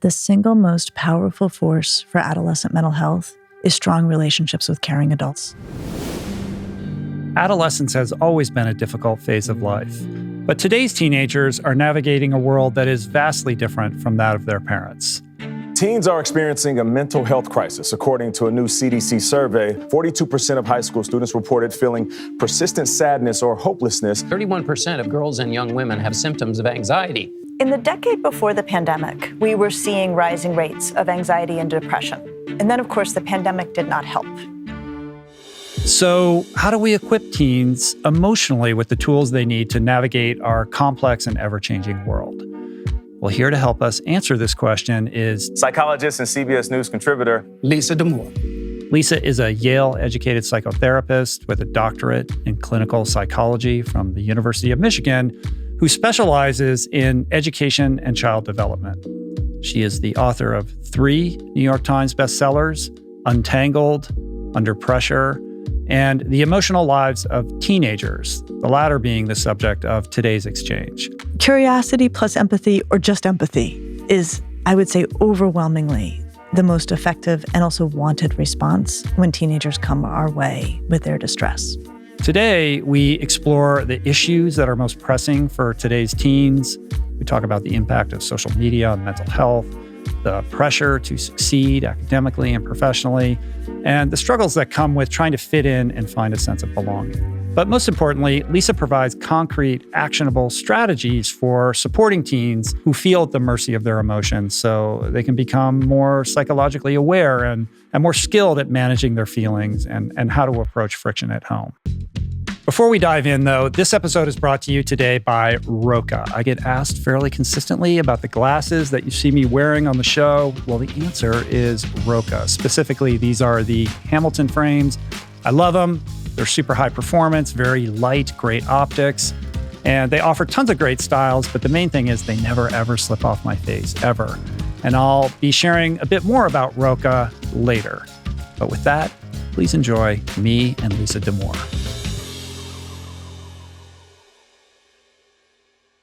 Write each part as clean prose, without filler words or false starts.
The single most powerful force for adolescent mental health is strong relationships with caring adults. Adolescence has always been a difficult phase of life, but today's teenagers are navigating a world that is vastly different from that of their parents. Teens are experiencing a mental health crisis. According to a new CDC survey, 42% of high school students reported feeling persistent sadness or hopelessness. 31% of girls and young women have symptoms of anxiety. In the decade before the pandemic, we were seeing rising rates of anxiety and depression. And then, of course, the pandemic did not help. So, how do we equip teens emotionally with the tools they need to navigate our complex and ever-changing world? Well, here to help us answer this question is Psychologist and CBS News contributor Lisa DAMOUR. Lisa is a Yale-educated psychotherapist with a doctorate in clinical psychology from the University of Michigan, who specializes in education and child development. She is the author of 3 New York Times bestsellers, Untangled, Under Pressure, and The Emotional Lives of Teenagers, the latter being the subject of today's exchange. Curiosity plus empathy, or just empathy, is, I would say, overwhelmingly the most effective and also wanted response when teenagers come our way with their distress. Today, we explore the issues that are most pressing for today's teens. We talk about the impact of social media on mental health, the pressure to succeed academically and professionally, and the struggles that come with trying to fit in and find a sense of belonging. But most importantly, Lisa provides concrete, actionable strategies for supporting teens who feel at the mercy of their emotions so they can become more psychologically aware and more skilled at managing their feelings and how to approach friction at home. Before we dive in, though, this episode is brought to you today by Roka. I get asked fairly consistently about the glasses that you see me wearing on the show. Well, the answer is Roka. Specifically, these are the Hamilton frames. I love them. They're super high performance, very light, great optics, and they offer tons of great styles, but the main thing is they never, ever slip off my face, ever. And I'll be sharing a bit more about Roka later. But with that, please enjoy me and Lisa DAMOUR.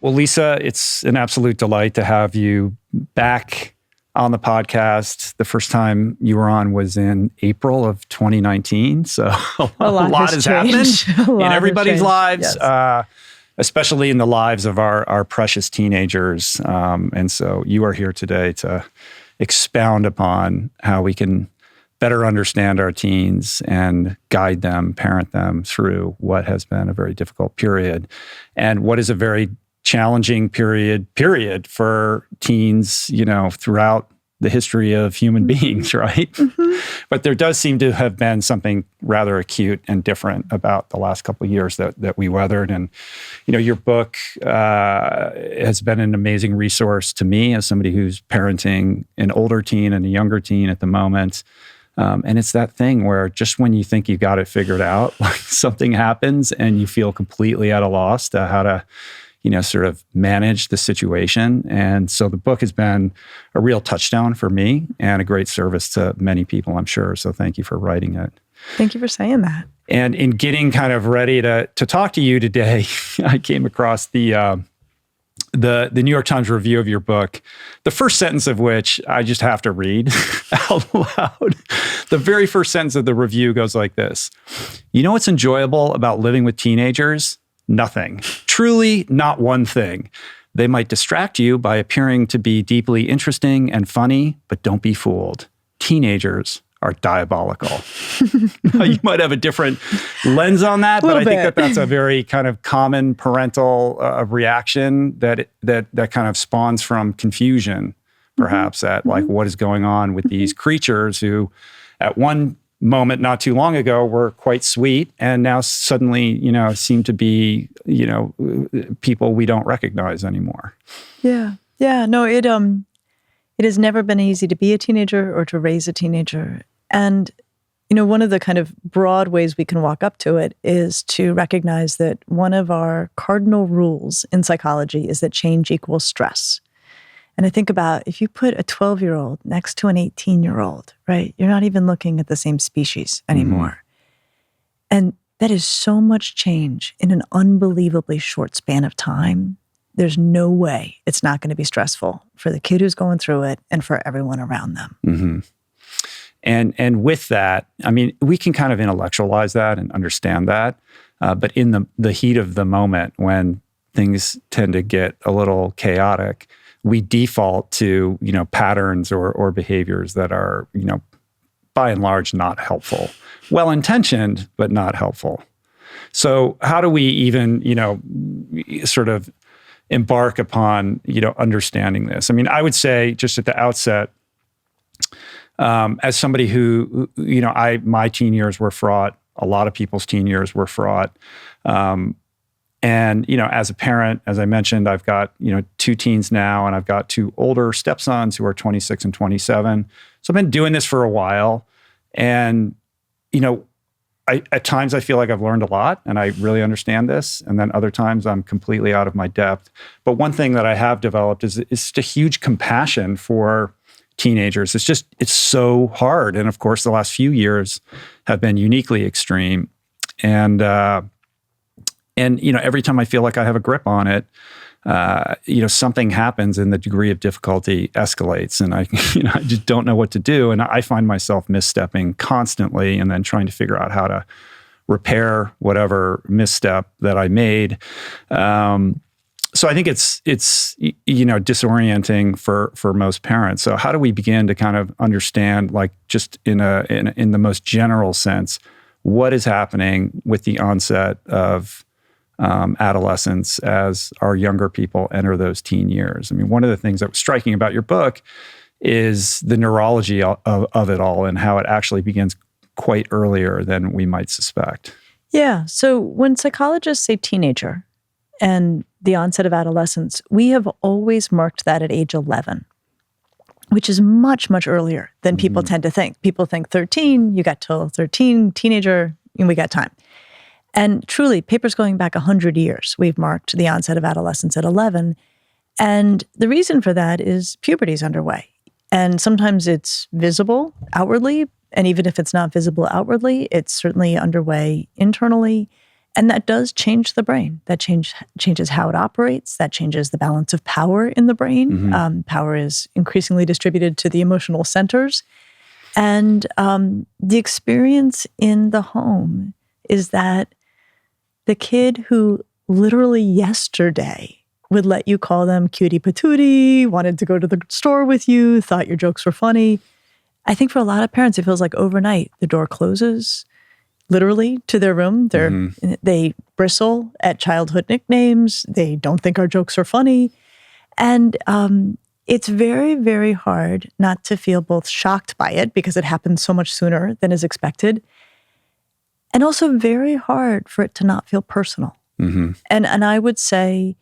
Well, Lisa, it's an absolute delight to have you back on the podcast. The first time you were on was in April of 2019. So a lot has happened in everybody's lives, yes. Especially in the lives of our precious teenagers. And so you are here today to expound upon how we can better understand our teens and guide them, parent them through what has been a very difficult period and what is a very challenging period for teens, throughout the history of human beings, right? Mm-hmm. But there does seem to have been something rather acute and different about the last couple of years that we weathered. And, your book has been an amazing resource to me as somebody who's parenting an older teen and a younger teen at the moment. And it's that thing where just when you think you got it figured out, like something happens and you feel completely at a loss to how to sort of manage the situation. And so the book has been a real touchstone for me and a great service to many people, I'm sure. So thank you for writing it. Thank you for saying that. And in getting kind of ready to talk to you today, I came across the New York Times review of your book, the first sentence of which I just have to read out loud. The very first sentence of the review goes like this. You know what's enjoyable about living with teenagers? Nothing. Truly not one thing. They might distract you by appearing to be deeply interesting and funny, but don't be fooled. Teenagers are diabolical. You might have a different lens on that, but I think that's a very kind of common parental reaction that kind of spawns from confusion, perhaps, at like what is going on with these creatures who at one moment not too long ago were quite sweet and now suddenly, seem to be, people we don't recognize anymore. Yeah. Yeah. No, it has never been easy to be a teenager or to raise a teenager. And, one of the kind of broad ways we can walk up to it is to recognize that one of our cardinal rules in psychology is that change equals stress. And I think about if you put a 12-year-old next to an 18-year-old, right? You're not even looking at the same species anymore. Mm-hmm. And that is so much change in an unbelievably short span of time there's no way it's not going to be stressful for the kid who's going through it and for everyone around them. Mm-hmm. And with that, I mean, we can kind of intellectualize that and understand that. But in the heat of the moment, when things tend to get a little chaotic, we default to, patterns or behaviors that are, by and large, not helpful. Well-intentioned, but not helpful. So how do we even, sort of embark upon, understanding this? I mean, I would say just at the outset, as somebody who, my teen years were fraught, a lot of people's teen years were fraught. And, as a parent, as I mentioned, I've got, 2 teens now, and I've got 2 older stepsons who are 26 and 27. So I've been doing this for a while. And, at times I feel like I've learned a lot and I really understand this. And then other times I'm completely out of my depth. But one thing that I have developed is just a huge compassion for teenagers. It's so hard. And of course, the last few years have been uniquely extreme. And every time I feel like I have a grip on it, something happens and the degree of difficulty escalates, and I just don't know what to do. And I find myself misstepping constantly and then trying to figure out how to repair whatever misstep that I made. So I think it's disorienting for most parents. So how do we begin to kind of understand, like, just in the most general sense, what is happening with the onset of adolescence as our younger people enter those teen years? I mean, one of the things that was striking about your book is the neurology of it all and how it actually begins quite earlier than we might suspect. Yeah. So when psychologists say teenager and the onset of adolescence, we have always marked that at age 11, which is much, much earlier than people tend to think. People think 13, you got till 13, teenager, and we got time. And truly, papers going back 100 years, we've marked the onset of adolescence at 11. And the reason for that is puberty is underway. And sometimes it's visible outwardly. And even if it's not visible outwardly, it's certainly underway internally. And that does change the brain. That changes how it operates. That changes the balance of power in the brain. Power is increasingly distributed to the emotional centers. And the experience in the home is that the kid who literally yesterday would let you call them cutie patootie, wanted to go to the store with you, thought your jokes were funny. I think for a lot of parents, it feels like overnight the door closes, literally, to their room. They bristle at childhood nicknames. They don't think our jokes are funny. And it's very, very hard not to feel both shocked by it because it happens so much sooner than is expected, and also very hard for it to not feel personal. And I would say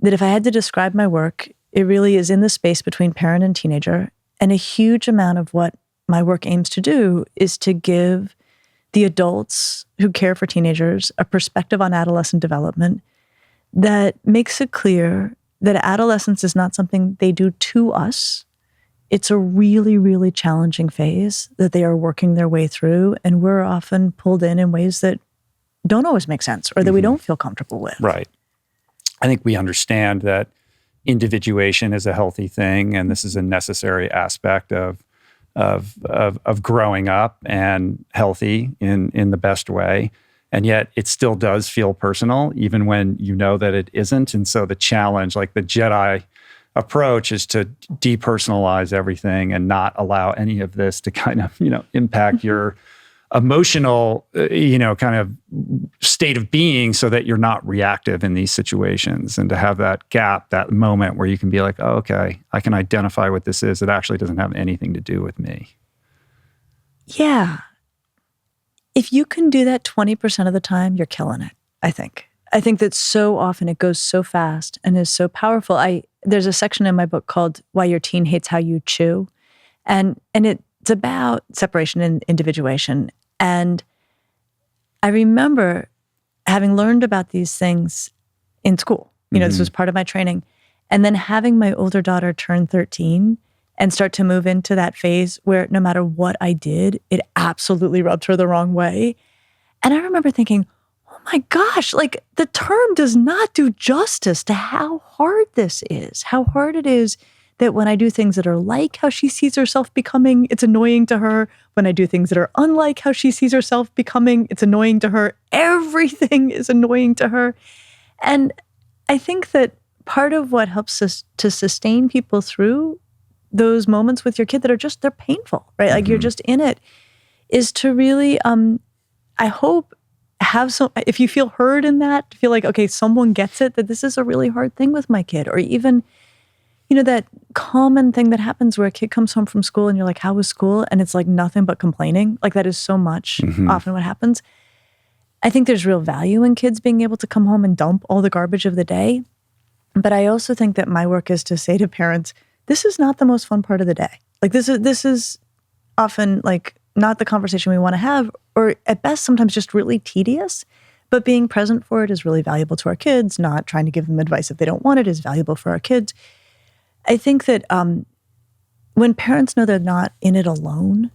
that if I had to describe my work, it really is in the space between parent and teenager. And a huge amount of what my work aims to do is to give the adults who care for teenagers a perspective on adolescent development that makes it clear that adolescence is not something they do to us. It's a really, really challenging phase that they are working their way through, and we're often pulled in ways that don't always make sense or that we don't feel comfortable with. Right. I think we understand that individuation is a healthy thing, and this is a necessary aspect of growing up and healthy in the best way. And yet it still does feel personal, even when you know that it isn't. And so the challenge, like the Jedi approach, is to depersonalize everything and not allow any of this to kind of, impact your emotional, kind of state of being, so that you're not reactive in these situations, and to have that gap, that moment where you can be like, oh, okay, I can identify what this is. It actually doesn't have anything to do with me. Yeah. If you can do that 20% of the time, you're killing it, I think. I think that so often it goes so fast and is so powerful. There's a section in my book called Why Your Teen Hates How You Chew. And it's about separation and individuation. And I remember having learned about these things in school. This was part of my training. And then having my older daughter turn 13 and start to move into that phase where no matter what I did, it absolutely rubbed her the wrong way. And I remember thinking, oh my gosh, like the term does not do justice to how hard this is, how hard it is that when I do things that are like how she sees herself becoming, it's annoying to her. When I do things that are unlike how she sees herself becoming, it's annoying to her. Everything is annoying to her. And I think that part of what helps us to sustain people through those moments with your kid that are just, they're painful, right? Like you're just in it, is to really, I hope, have some, if you feel heard in that, to feel like, okay, someone gets it, that this is a really hard thing with my kid. Or even, that common thing that happens where a kid comes home from school and you're like, how was school? And it's like nothing but complaining. Like that is so much often what happens. I think there's real value in kids being able to come home and dump all the garbage of the day. But I also think that my work is to say to parents, this is not the most fun part of the day. Like this is often like not the conversation we want to have, or at best sometimes just really tedious. But being present for it is really valuable to our kids. Not trying to give them advice if they don't want it is valuable for our kids. I think that when parents know they're not in it alone,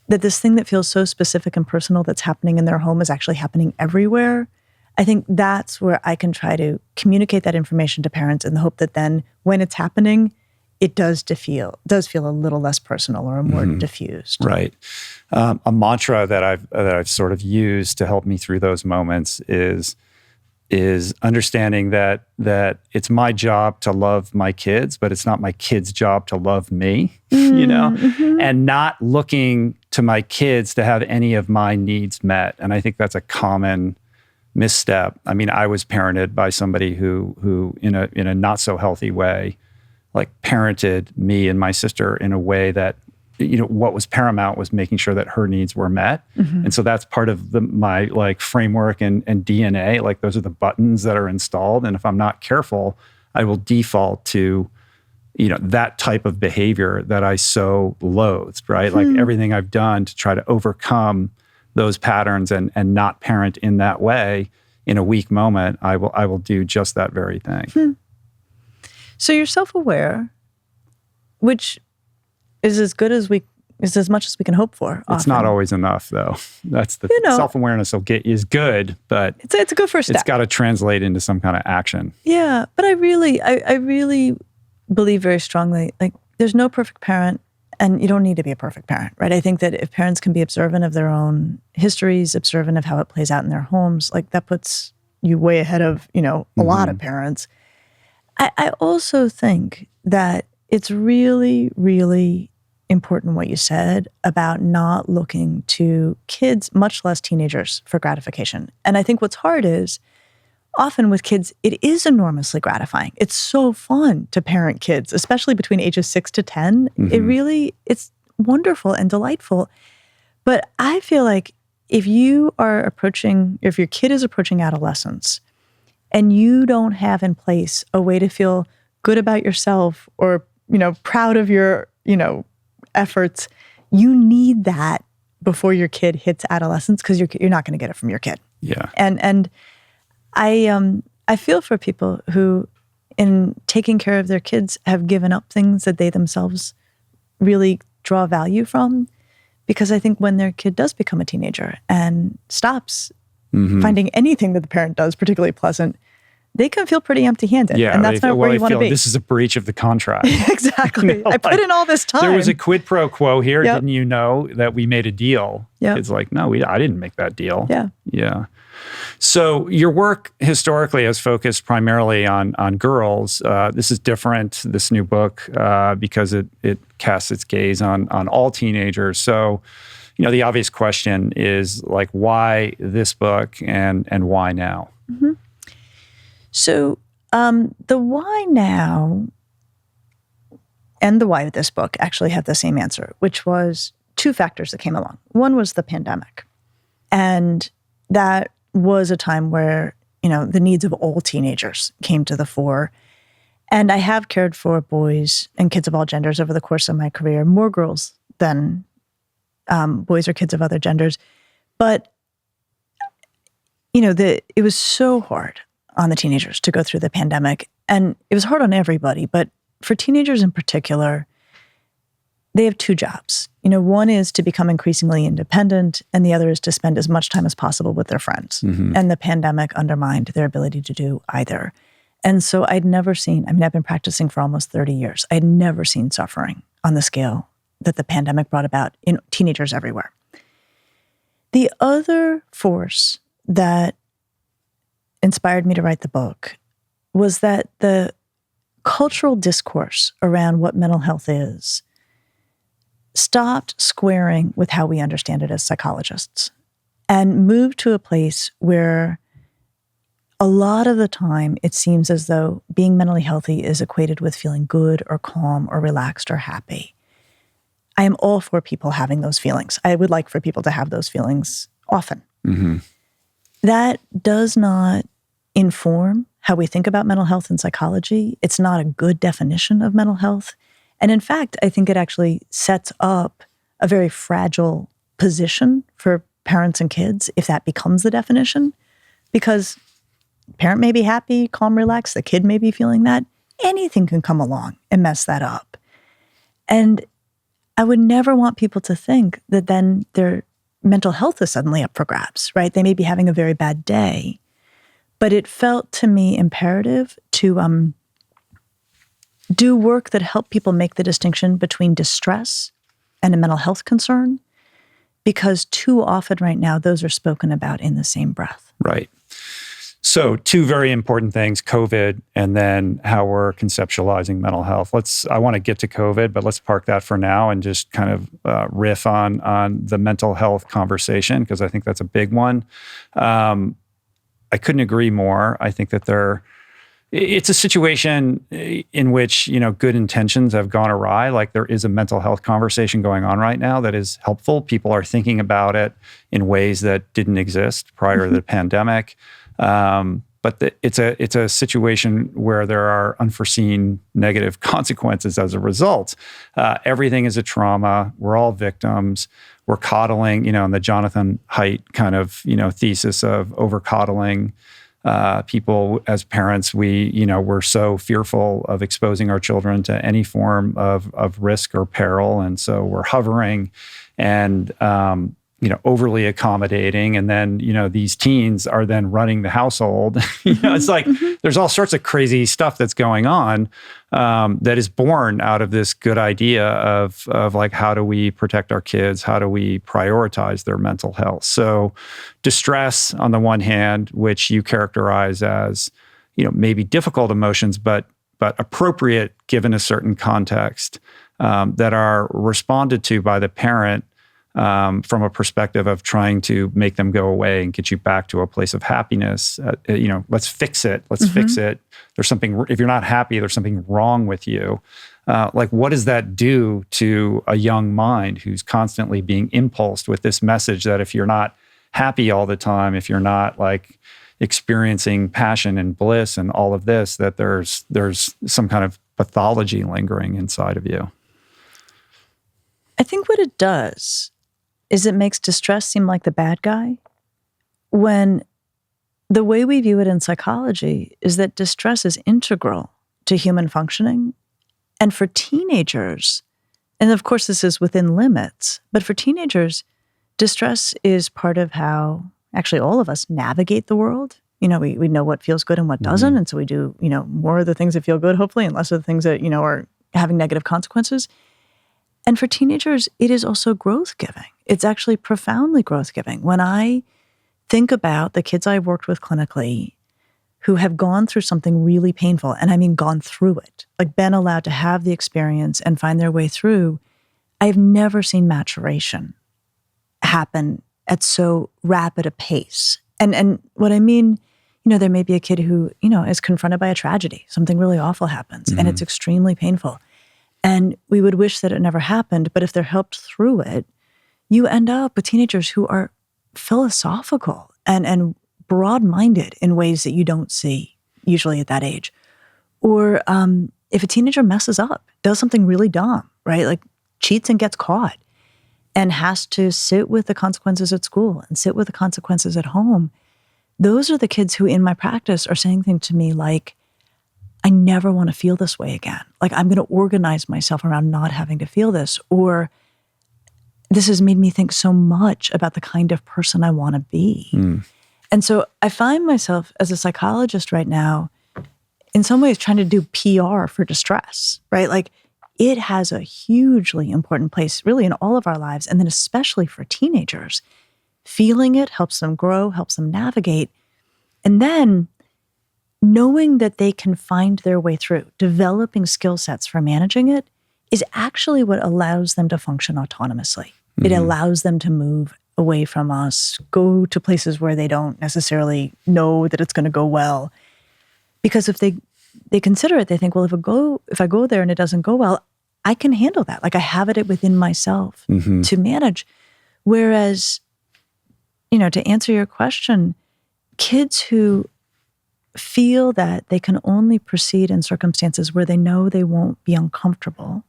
that this thing that feels so specific and personal that's happening in their home is actually happening everywhere, I think that's where I can try to communicate that information to parents in the hope that then when it's happening, it does feel a little less personal or more diffused. Right. A mantra that I've sort of used to help me through those moments is understanding that it's my job to love my kids, but it's not my kids' job to love me, and not looking to my kids to have any of my needs met. And I think that's a common misstep. I mean, I was parented by somebody who in a not so healthy way, like parented me and my sister in a way that, what was paramount was making sure that her needs were met. And so that's part of my like framework and DNA. Like those are the buttons that are installed. And if I'm not careful, I will default to, that type of behavior that I so loathed, right? Like everything I've done to try to overcome those patterns and not parent in that way in a weak moment, I will do just that very thing. So you're self-aware, which is as much as we can hope for. Often. It's not always enough, though. That's the self-awareness will get is good, but it's a good first step. It's got to translate into some kind of action. Yeah, but I really believe very strongly, like there's no perfect parent, and you don't need to be a perfect parent, right? I think that if parents can be observant of their own histories, observant of how it plays out in their homes, like that puts you way ahead of a lot of parents. I also think that it's really, really important what you said about not looking to kids, much less teenagers, for gratification. And I think what's hard is often with kids, it is enormously gratifying. It's so fun to parent kids, especially between ages 6 to 10. It's wonderful and delightful. But I feel like if your kid is approaching adolescence and you don't have in place a way to feel good about yourself or, proud of your, efforts, you need that before your kid hits adolescence because you're not going to get it from your kid. Yeah. And I feel for people who, in taking care of their kids, have given up things that they themselves really draw value from, because I think when their kid does become a teenager and stops finding anything that the parent does particularly pleasant, they can feel pretty empty-handed. Yeah, and that's not where you want to be. This is a breach of the contract. Exactly. I put in all this time. There was a quid pro quo here. Yep. Didn't you know that we made a deal? Yep. It's like, no, I didn't make that deal. Yeah. Yeah. So your work historically has focused primarily on girls. This is different, this new book, because it casts its gaze on all teenagers. So, the obvious question is like, why this book and why now? So the why now and the why of this book actually have the same answer, which was two factors that came along. One was the pandemic. And that was a time where, the needs of all teenagers came to the fore. And I have cared for boys and kids of all genders over the course of my career, more girls than boys or kids of other genders. But, it was so hard on the teenagers to go through the pandemic. And it was hard on everybody, but for teenagers in particular, they have two jobs. One is to become increasingly independent, and the other is to spend as much time as possible with their friends. And the pandemic undermined their ability to do either. And so I've been practicing for almost 30 years. I'd never seen suffering on the scale that the pandemic brought about in teenagers everywhere. The other force that inspired me to write the book was that the cultural discourse around what mental health is stopped squaring with how we understand it as psychologists and moved to a place where a lot of the time it seems as though being mentally healthy is equated with feeling good or calm or relaxed or happy. I am all for people having those feelings. I would like for people to have those feelings often. That does not inform how we think about mental health in psychology. It's not a good definition of mental health. And in fact, I think it actually sets up a very fragile position for parents and kids if that becomes the definition. Because the parent may be happy, calm, relaxed, the kid may be feeling that. Anything can come along and mess that up. And I would never want people to think that then their mental health is suddenly up for grabs, right? They may be having a very bad day. But it felt to me imperative to do work that helped people make the distinction between distress and a mental health concern, because too often right now, those are spoken about in the same breath. Right. So two very important things, COVID and then how we're conceptualizing mental health. I want to get to COVID, but let's park that for now and just kind of riff on the mental health conversation, because I think that's a big one. I couldn't agree more. I think that it's a situation in which, good intentions have gone awry. Like there is a mental health conversation going on right now that is helpful. People are thinking about it in ways that didn't exist prior to the pandemic. But it's a situation where there are unforeseen negative consequences as a result. Everything is a trauma. We're all victims. We're coddling, in the Jonathan Haidt kind of, thesis of over-coddling people as parents. We're so fearful of exposing our children to any form of risk or peril. And so we're hovering and, overly accommodating. And then, these teens are then running the household. It's like there's all sorts of crazy stuff that's going on that is born out of this good idea of like, how do we protect our kids? How do we prioritize their mental health? So distress on the one hand, which you characterize as, maybe difficult emotions, but appropriate given a certain context, that are responded to by the parent from a perspective of trying to make them go away and get you back to a place of happiness. Let's fix it. Let's fix it. There's something, if you're not happy, there's something wrong with you. What does that do to a young mind who's constantly being impulsed with this message that if you're not happy all the time, if you're not like experiencing passion and bliss and all of this, that there's some kind of pathology lingering inside of you? I think what it does is it makes distress seem like the bad guy, when the way we view it in psychology is that distress is integral to human functioning. And for teenagers, and of course this is within limits, but for teenagers, distress is part of how actually all of us navigate the world. We know what feels good and what doesn't. And so we do, more of the things that feel good, hopefully, and less of the things that, are having negative consequences. And for teenagers, it is also growth-giving. It's actually profoundly growth-giving. When I think about the kids I've worked with clinically who have gone through something really painful, and I mean gone through it, like been allowed to have the experience and find their way through, I've never seen maturation happen at so rapid a pace. And what I mean, there may be a kid who, is confronted by a tragedy. Something really awful happens, and it's extremely painful. And we would wish that it never happened, but if they're helped through it, you end up with teenagers who are philosophical and broad-minded in ways that you don't see usually at that age. Or if a teenager messes up, does something really dumb, right? Like cheats and gets caught and has to sit with the consequences at school and sit with the consequences at home. Those are the kids who in my practice are saying things to me like, I never want to feel this way again. Like, I'm going to organize myself around not having to feel this. Or this has made me think so much about the kind of person I want to be. And so I find myself as a psychologist right now, in some ways trying to do PR for distress, right? Like, it has a hugely important place really in all of our lives, and then especially for teenagers. Feeling it helps them grow, helps them navigate. And then knowing that they can find their way through, developing skill sets for managing it is actually what allows them to function autonomously. It allows them to move away from us, go to places where they don't necessarily know that it's going to go well. Because if they consider it, they think, well, if I go there and it doesn't go well, I can handle that. Like, I have it within myself to manage. Whereas, to answer your question, kids who feel that they can only proceed in circumstances where they know they won't be uncomfortable,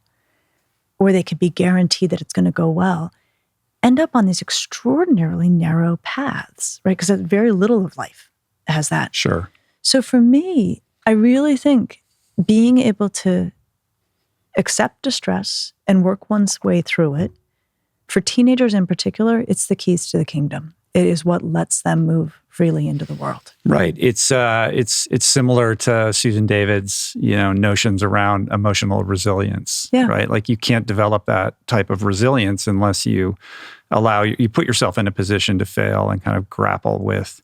or they could be guaranteed that it's going to go well, end up on these extraordinarily narrow paths, right? Because very little of life has that. Sure. So for me, I really think being able to accept distress and work one's way through it, for teenagers in particular, it's the keys to the kingdom. It is what lets them move freely into the world. Right. It's similar to Susan David's, notions around emotional resilience. Yeah. Right. Like, you can't develop that type of resilience unless you you put yourself in a position to fail and kind of grapple with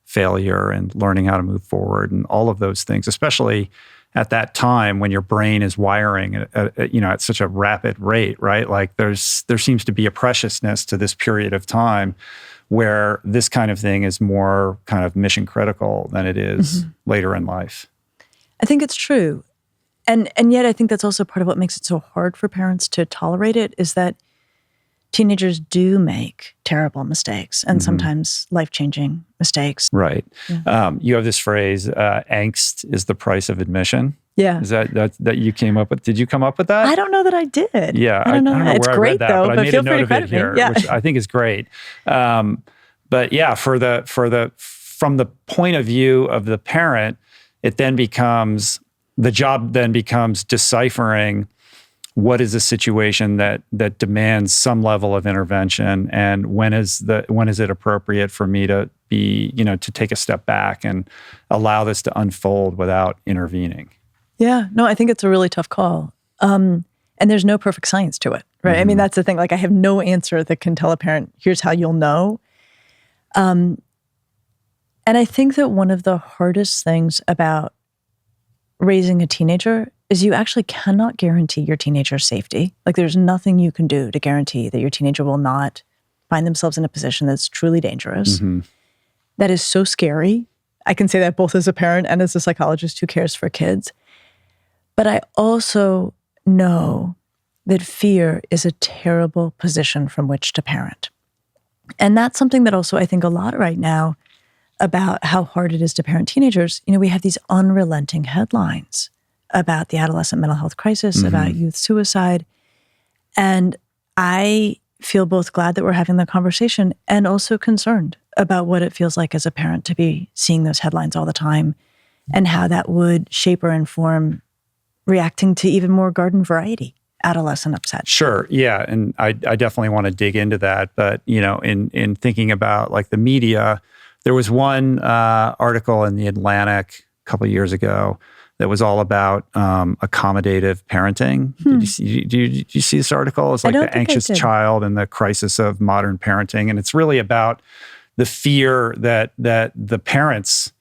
failure and learning how to move forward and all of those things, especially at that time when your brain is wiring at such a rapid rate, right? Like, there seems to be a preciousness to this period of time where this kind of thing is more kind of mission critical than it is later in life. I think it's true. And yet I think that's also part of what makes it so hard for parents to tolerate it, is that teenagers do make terrible mistakes and sometimes life-changing mistakes. Right. Yeah. You have this phrase, angst is the price of admission. Yeah. Is that you came up with? Did you come up with that? I don't know that I did. Yeah. I don't know where it's I great read that, though, but I made feel a free note to of it credit me. here, Yeah. which I think is great. But yeah, from the point of view of the parent, the job then becomes deciphering what is a situation that demands some level of intervention, and when is it appropriate for me to be, to take a step back and allow this to unfold without intervening. Yeah, no, I think it's a really tough call. And there's no perfect science to it, right? I mean, that's the thing. Like, I have no answer that can tell a parent, here's how you'll know. And I think that one of the hardest things about raising a teenager is you actually cannot guarantee your teenager's safety. Like, there's nothing you can do to guarantee that your teenager will not find themselves in a position that's truly dangerous. That is so scary. I can say that both as a parent and as a psychologist who cares for kids. But I also know that fear is a terrible position from which to parent. And that's something that also I think a lot right now about how hard it is to parent teenagers. We have these unrelenting headlines about the adolescent mental health crisis, about youth suicide. And I feel both glad that we're having the conversation and also concerned about what it feels like as a parent to be seeing those headlines all the time and how that would shape or inform reacting to even more garden variety adolescent upset. Sure. Yeah. And I definitely want to dig into that. But, in thinking about like the media, there was one article in the Atlantic a couple of years ago that was all about accommodative parenting. Did you see this article? It's like the anxious child and the crisis of modern parenting. And it's really about the fear that the parents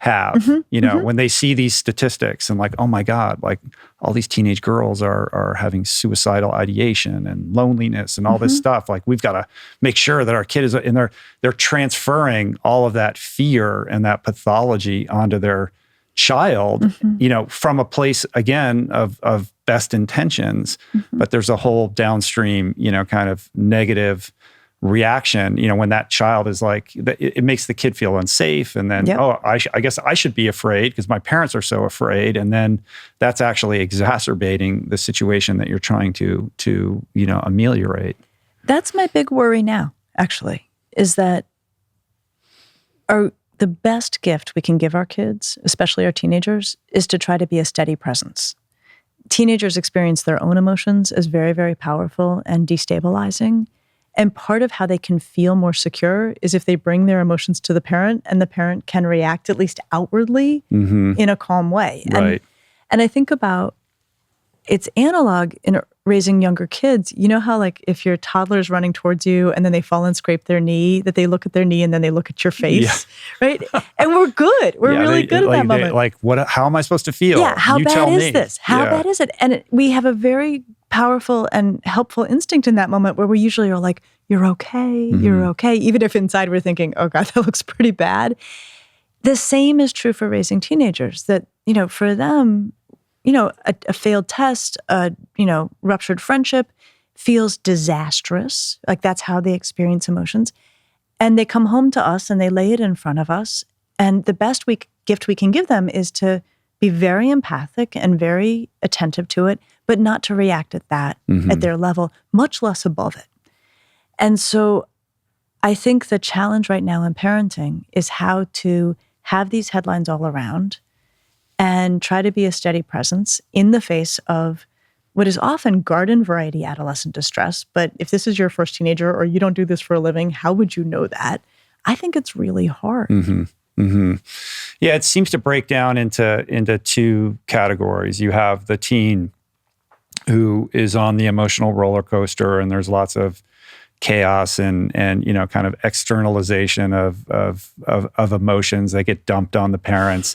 have, when they see these statistics and like, oh my God, like all these teenage girls are having suicidal ideation and loneliness and all this stuff. Like, we've got to make sure that our kid is, and they're transferring all of that fear and that pathology onto their child, from a place, again, of best intentions, but there's a whole downstream, kind of negative reaction, when that child is like, it makes the kid feel unsafe. And then, I guess I should be afraid because my parents are so afraid. And then that's actually exacerbating the situation that you're trying to ameliorate. That's my big worry now, actually, is that the the best gift we can give our kids, especially our teenagers, is to try to be a steady presence. Teenagers experience their own emotions as very, very powerful and destabilizing. And part of how they can feel more secure is if they bring their emotions to the parent and the parent can react, at least outwardly, in a calm way. Right. And I think about it's analog in raising younger kids. You know how like if your toddler is running towards you and then they fall and scrape their knee, that they look at their knee and then they look at your face, right? And we're good. We're really good at that moment. How am I supposed to feel? Yeah, how bad is this? How bad is it? And we have a very powerful and helpful instinct in that moment where we usually are like, you're okay, you're okay. Even if inside we're thinking, oh God, that looks pretty bad. The same is true for raising teenagers, that, for them, a failed test, ruptured friendship feels disastrous. Like that's how they experience emotions. And they come home to us and they lay it in front of us. And the best gift we can give them is to be very empathic and very attentive to it, but not to react at that at their level, much less above it. And so I think the challenge right now in parenting is how to have these headlines all around and try to be a steady presence in the face of what is often garden variety adolescent distress. But if this is your first teenager or you don't do this for a living, how would you know that? I think it's really hard. Yeah, it seems to break down into two categories. You have the teen who is on the emotional roller coaster, and there's lots of chaos and kind of externalization of emotions that get dumped on the parents.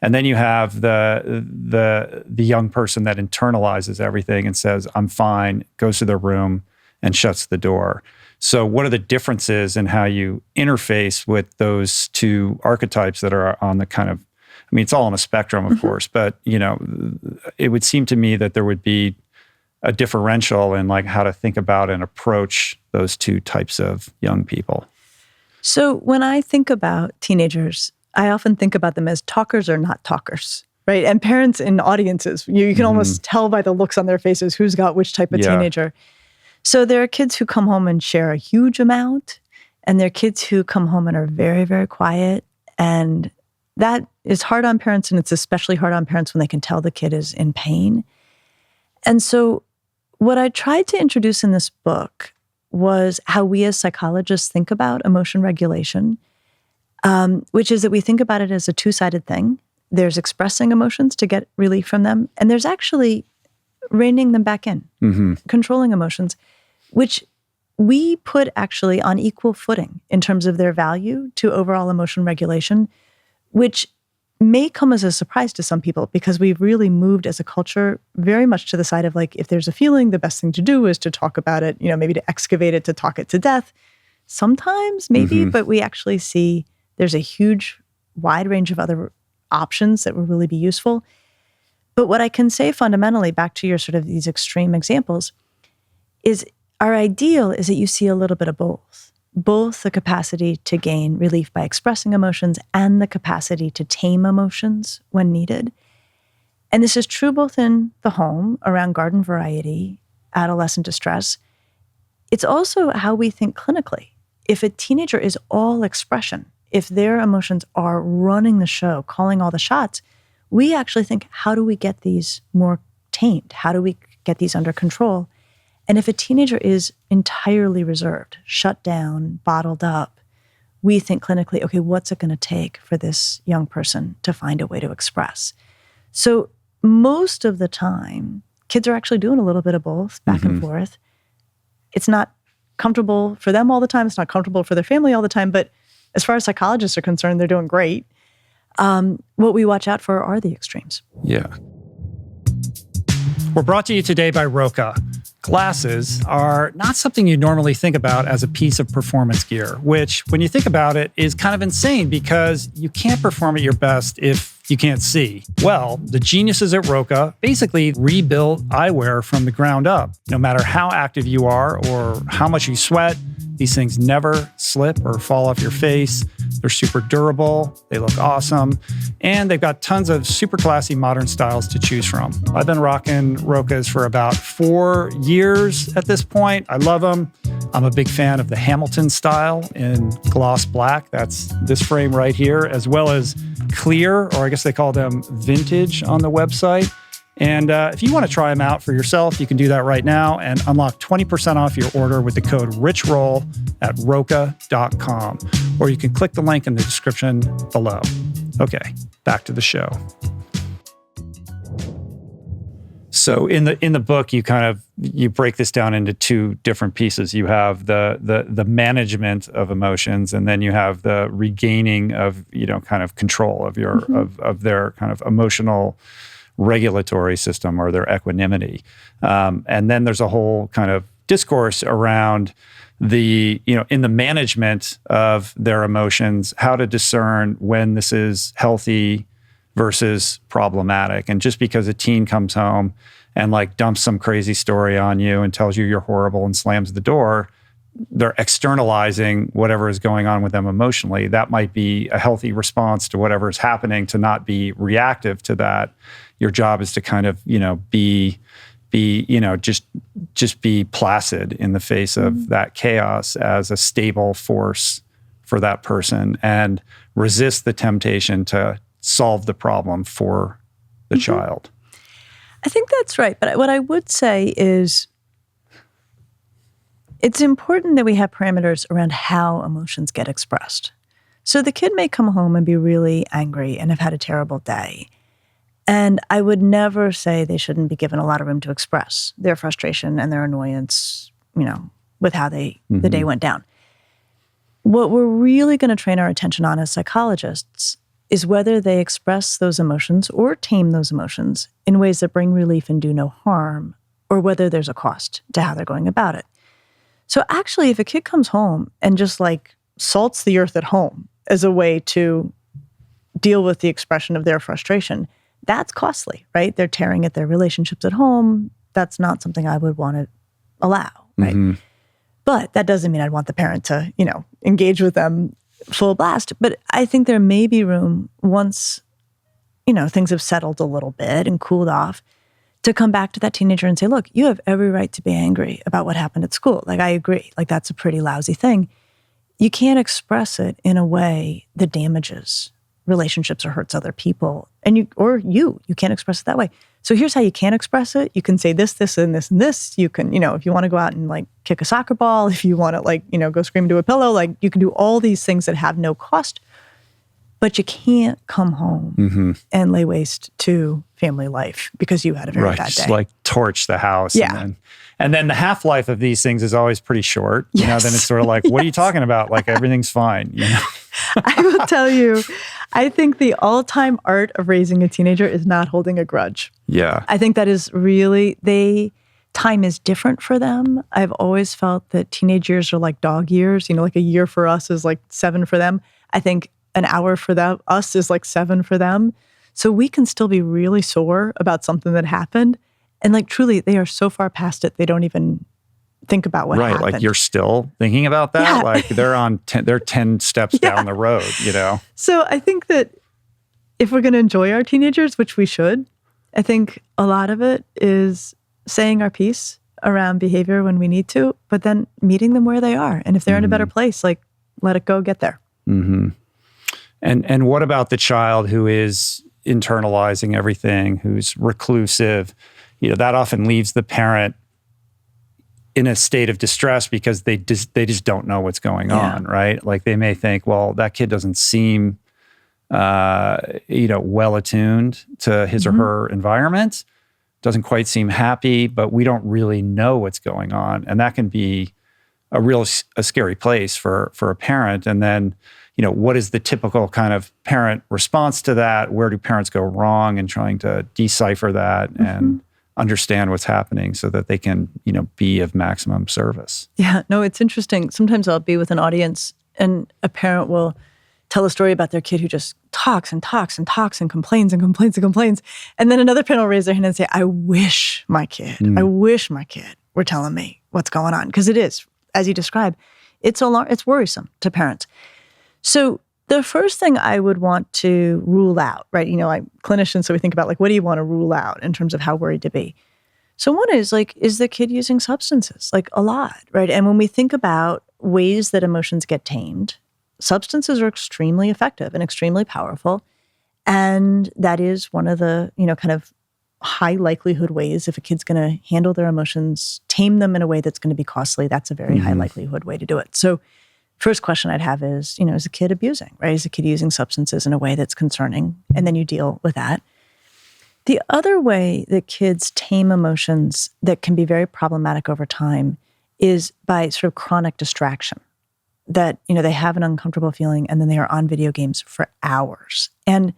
And then you have the young person that internalizes everything and says, I'm fine, goes to their room and shuts the door. So what are the differences in how you interface with those two archetypes that are on the kind of, it's all on a spectrum, of course, but, it would seem to me that there would be a differential in like how to think about and approach those two types of young people. So when I think about teenagers, I often think about them as talkers or not talkers, right? And parents in audiences, you can almost tell by the looks on their faces who's got which type of teenager. So there are kids who come home and share a huge amount, and there are kids who come home and are very, very quiet. And that is hard on parents, and it's especially hard on parents when they can tell the kid is in pain. And so what I tried to introduce in this book was how we as psychologists think about emotion regulation, which is that we think about it as a two-sided thing. There's expressing emotions to get relief from them, and there's actually reining them back in, controlling emotions, which we put actually on equal footing in terms of their value to overall emotion regulation, which may come as a surprise to some people because we've really moved as a culture very much to the side of like, if there's a feeling, the best thing to do is to talk about it, maybe to excavate it, to talk it to death. Sometimes, maybe, but we actually see there's a huge, wide range of other options that will really be useful. But what I can say fundamentally, back to your sort of these extreme examples, is our ideal is that you see a little bit of both the capacity to gain relief by expressing emotions and the capacity to tame emotions when needed. And this is true both in the home, around garden variety, adolescent distress. It's also how we think clinically. If a teenager is all expression, if their emotions are running the show, calling all the shots, we actually think, how do we get these more tamed? How do we get these under control? And if a teenager is entirely reserved, shut down, bottled up, we think clinically, okay, what's it going to take for this young person to find a way to express? So most of the time, kids are actually doing a little bit of both, back and forth. It's not comfortable for them all the time. It's not comfortable for their family all the time. But as far as psychologists are concerned, they're doing great. What we watch out for are the extremes. Yeah. We're brought to you today by Roka. Glasses are not something you normally think about as a piece of performance gear, which, when you think about it, is kind of insane because you can't perform at your best if you can't see. Well, the geniuses at Roka basically rebuilt eyewear from the ground up. No matter how active you are or how much you sweat, these things never slip or fall off your face. They're super durable, they look awesome, and they've got tons of super classy modern styles to choose from. I've been rocking Rokas for about 4 years at this point. I love them. I'm a big fan of the Hamilton style in gloss black. That's this frame right here, as well as clear, or I guess they call them vintage on the website. And if you want to try them out for yourself, you can do that right now and unlock 20% off your order with the code RICHROLL at roka.com. Or you can click the link in the description below. Okay, back to the show. So in the book, you break this down into two different pieces. You have the management of emotions, and then you have the regaining of kind of control of your of their kind of emotional regulatory system or their equanimity. And then there's a whole kind of discourse around the in the management of their emotions, how to discern when this is healthy versus problematic. And just because a teen comes home and like dumps some crazy story on you and tells you you're horrible and slams the door, they're externalizing whatever is going on with them emotionally. That might be a healthy response to whatever is happening, to not be reactive to that. Your job is to kind of, be just be placid in the face of that chaos as a stable force for that person and resist the temptation to solve the problem for the child. I think that's right. But what I would say is it's important that we have parameters around how emotions get expressed. So the kid may come home and be really angry and have had a terrible day. And I would never say they shouldn't be given a lot of room to express their frustration and their annoyance, with how the day went down. What we're really going to train our attention on as psychologists is whether they express those emotions or tame those emotions in ways that bring relief and do no harm, or whether there's a cost to how they're going about it. So actually, if a kid comes home and just like salts the earth at home as a way to deal with the expression of their frustration, that's costly, right? They're tearing at their relationships at home. That's not something I would want to allow, right? But that doesn't mean I'd want the parent to, engage with them full blast. But I think there may be room once, things have settled a little bit and cooled off, to come back to that teenager and say, look, you have every right to be angry about what happened at school. Like, I agree. Like, that's a pretty lousy thing. You can't express it in a way that damages relationships or hurts other people. And you can't express it that way. So here's how you can express it. You can say this, this, and this, and this. You can, if you want to go out and like kick a soccer ball, if you want to go scream into a pillow, like you can do all these things that have no cost, but you can't come home and lay waste to family life because you had a very bad day. Just like torch the house. Yeah. And then the half-life of these things is always pretty short. Then it's sort of like, what are you talking about? Like, everything's fine. I will tell you, I think the all-time art of raising a teenager is not holding a grudge. Yeah. I think that is really, time is different for them. I've always felt that teenage years are like dog years. Like a year for us is like 7 for them. I think an hour for us is like 7 for them. So we can still be really sore about something that happened. And like, truly, they are so far past it, they don't even think about what happened. Right, like you're still thinking about that? Yeah. Like they're 10 steps down the road, So I think that if we're going to enjoy our teenagers, which we should, I think a lot of it is saying our piece around behavior when we need to, but then meeting them where they are. And if they're in a better place, like, let it go get there. And what about the child who is internalizing everything, who's reclusive? That often leaves the parent in a state of distress because they just don't know what's going on, right? Like, they may think, well, that kid doesn't seem, well attuned to his or her environment, doesn't quite seem happy, but we don't really know what's going on, and that can be a scary place for a parent. And then, what is the typical kind of parent response to that? Where do parents go wrong in trying to decipher that and understand what's happening so that they can, be of maximum service? Yeah, no, it's interesting. Sometimes I'll be with an audience and a parent will tell a story about their kid who just talks and talks and talks and complains and complains and complains. And then another parent will raise their hand and say, I wish my kid were telling me what's going on. Because it is, as you described, it's worrisome to parents. So the first thing I would want to rule out, right? Like clinicians, so we think about like, what do you want to rule out in terms of how worried to be? So one is like, is the kid using substances? Like a lot, right? And when we think about ways that emotions get tamed, substances are extremely effective and extremely powerful. And that is one of the, kind of high likelihood ways if a kid's going to handle their emotions, tame them in a way that's going to be costly. That's a very high likelihood way to do it. So first question I'd have is, is a kid abusing, right? Is a kid using substances in a way that's concerning? And then you deal with that. The other way that kids tame emotions that can be very problematic over time is by sort of chronic distraction. That, they have an uncomfortable feeling and then they are on video games for hours. And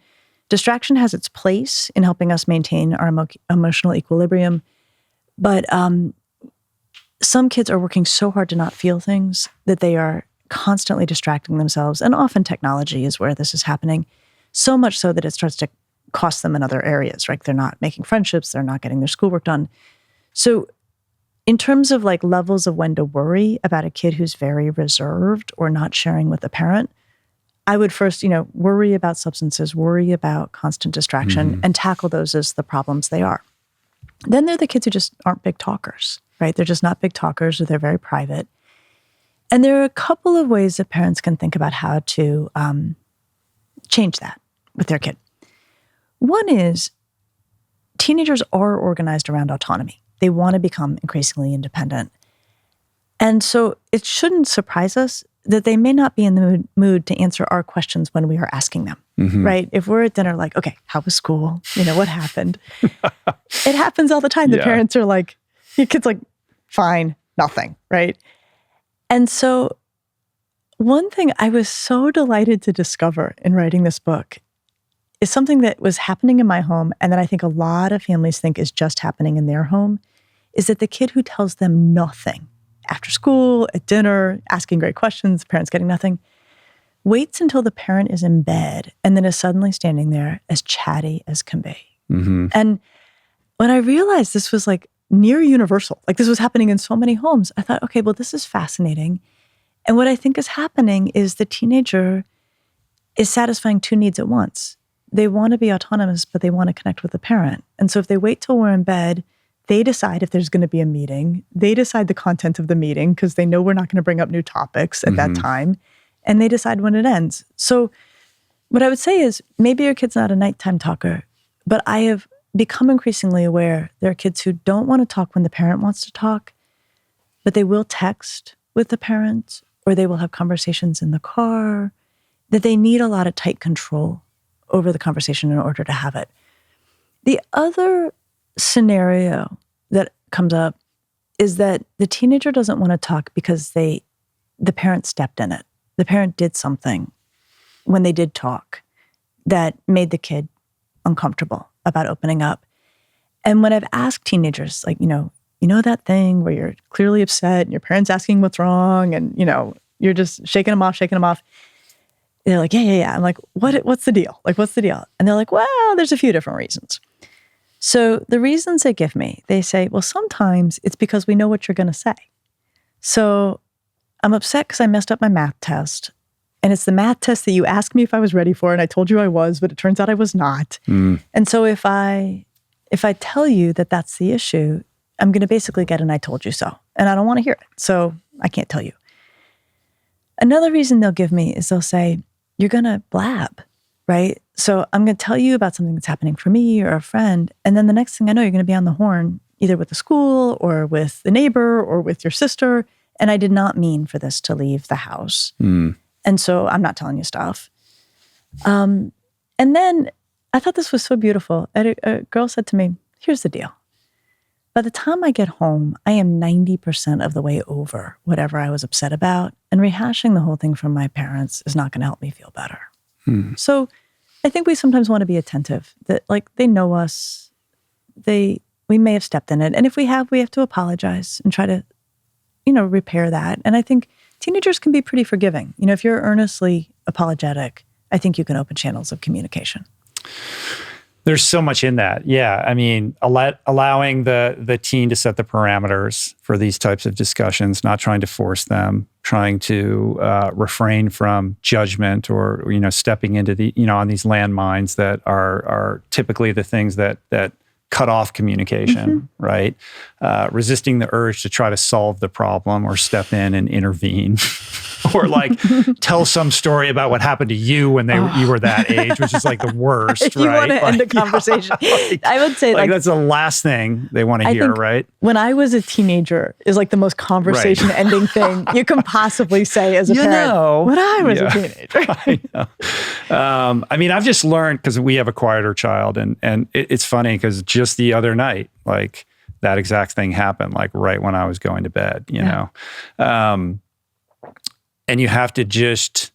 distraction has its place in helping us maintain our emotional equilibrium. But some kids are working so hard to not feel things that they are constantly distracting themselves. And often technology is where this is happening. So much so that it starts to cost them in other areas, right? They're not making friendships. They're not getting their schoolwork done. So in terms of like levels of when to worry about a kid who's very reserved or not sharing with a parent, I would first, worry about substances, worry about constant distraction, and tackle those as the problems they are. Then there are the kids who just aren't big talkers, right? They're just not big talkers or they're very private. And there are a couple of ways that parents can think about how to change that with their kid. One is teenagers are organized around autonomy. They want to become increasingly independent. And so it shouldn't surprise us that they may not be in the mood to answer our questions when we are asking them, right? If we're at dinner like, okay, how was school? What happened? It happens all the time. The parents are like, your kid's like, fine, nothing, right? And so one thing I was so delighted to discover in writing this book is something that was happening in my home and that I think a lot of families think is just happening in their home, is that the kid who tells them nothing after school, at dinner, asking great questions, parents getting nothing, waits until the parent is in bed and then is suddenly standing there as chatty as can be. And when I realized this was like near universal, like this was happening in so many homes, I thought, okay, well, this is fascinating. And what I think is happening is the teenager is satisfying two needs at once. They want to be autonomous, but they want to connect with the parent. And so if they wait till we're in bed, they decide if there's going to be a meeting. They decide the content of the meeting because they know we're not going to bring up new topics at that time. And they decide when it ends. So what I would say is maybe your kid's not a nighttime talker, but I have become increasingly aware there are kids who don't want to talk when the parent wants to talk, but they will text with the parent or they will have conversations in the car, that they need a lot of tight control over the conversation in order to have it. The other scenario that comes up is that the teenager doesn't want to talk because the parent stepped in it. The parent did something when they did talk that made the kid uncomfortable about opening up. And when I've asked teenagers, like, that thing where you're clearly upset and your parent's asking what's wrong and, you're just shaking them off. They're like, yeah. I'm like, what's the deal? Like, what's the deal? And they're like, well, there's a few different reasons. So the reasons they give me, they say, well, sometimes it's because we know what you're going to say. So I'm upset because I messed up my math test. And it's the math test that you asked me if I was ready for, and I told you I was, but it turns out I was not. And so if I tell you that that's the issue, I'm going to basically get an I told you so. And I don't want to hear it. So I can't tell you. Another reason they'll give me is they'll say, you're going to blab, right? So I'm going to tell you about something that's happening for me or a friend. And then the next thing I know, you're going to be on the horn, either with the school or with the neighbor or with your sister. And I did not mean for this to leave the house. And so I'm not telling you stuff. And then I thought this was so beautiful. A girl said to me, here's the deal. By the time I get home, I am 90% of the way over whatever I was upset about. And rehashing the whole thing from my parents is not going to help me feel better. So I think we sometimes want to be attentive that like they know us, we may have stepped in it. And if we have to apologize and try to, repair that. And I think teenagers can be pretty forgiving. If you're earnestly apologetic, I think you can open channels of communication. There's so much in that. Yeah. I mean, allowing the teen to set the parameters for these types of discussions, not trying to force them, trying to refrain from judgment or, stepping into the, on these landmines that are typically the things that cut off communication, right? Resisting the urge to try to solve the problem or step in and intervene. Or like tell some story about what happened to you when you were that age, which is like the worst, You right? want to end the conversation. I would say like that's the last thing they want to hear, right? When I was a teenager is like the most conversation ending thing you can possibly say as a parent. When I was a teenager. I know. I mean, I've just learned, because we have a quieter child, and it's funny because just the other night, like that exact thing happened, like right when I was going to bed, you know? And you have to just,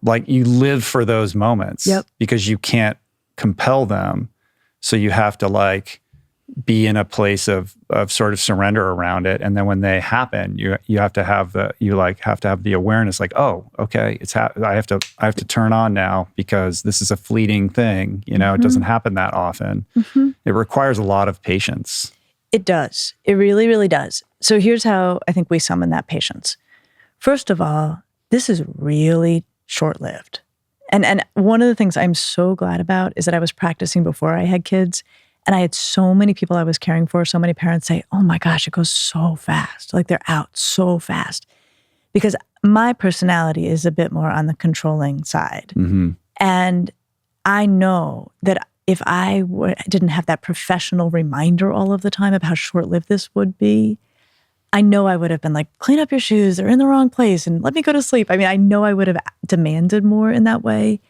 like, you live for those moments because you can't compel them. So you have to like be in a place of sort of surrender around it. And then when they happen, you have to have the awareness, like, oh, okay, I have to turn on now because this is a fleeting thing. You know, it doesn't happen that often. It requires a lot of patience. It does. It really, really does. So here's how I think we summon that patience. First of all, this is really short-lived. And one of the things I'm so glad about is that I was practicing before I had kids, and I had so many people I was caring for, so many parents say, oh my gosh, it goes so fast. Like they're out so fast. Because my personality is a bit more on the controlling side. And I know that if I didn't have that professional reminder all of the time of how short-lived this would be, I know I would have been like, clean up your shoes, they're in the wrong place, and let me go to sleep. I mean, I know I would have demanded more in that way.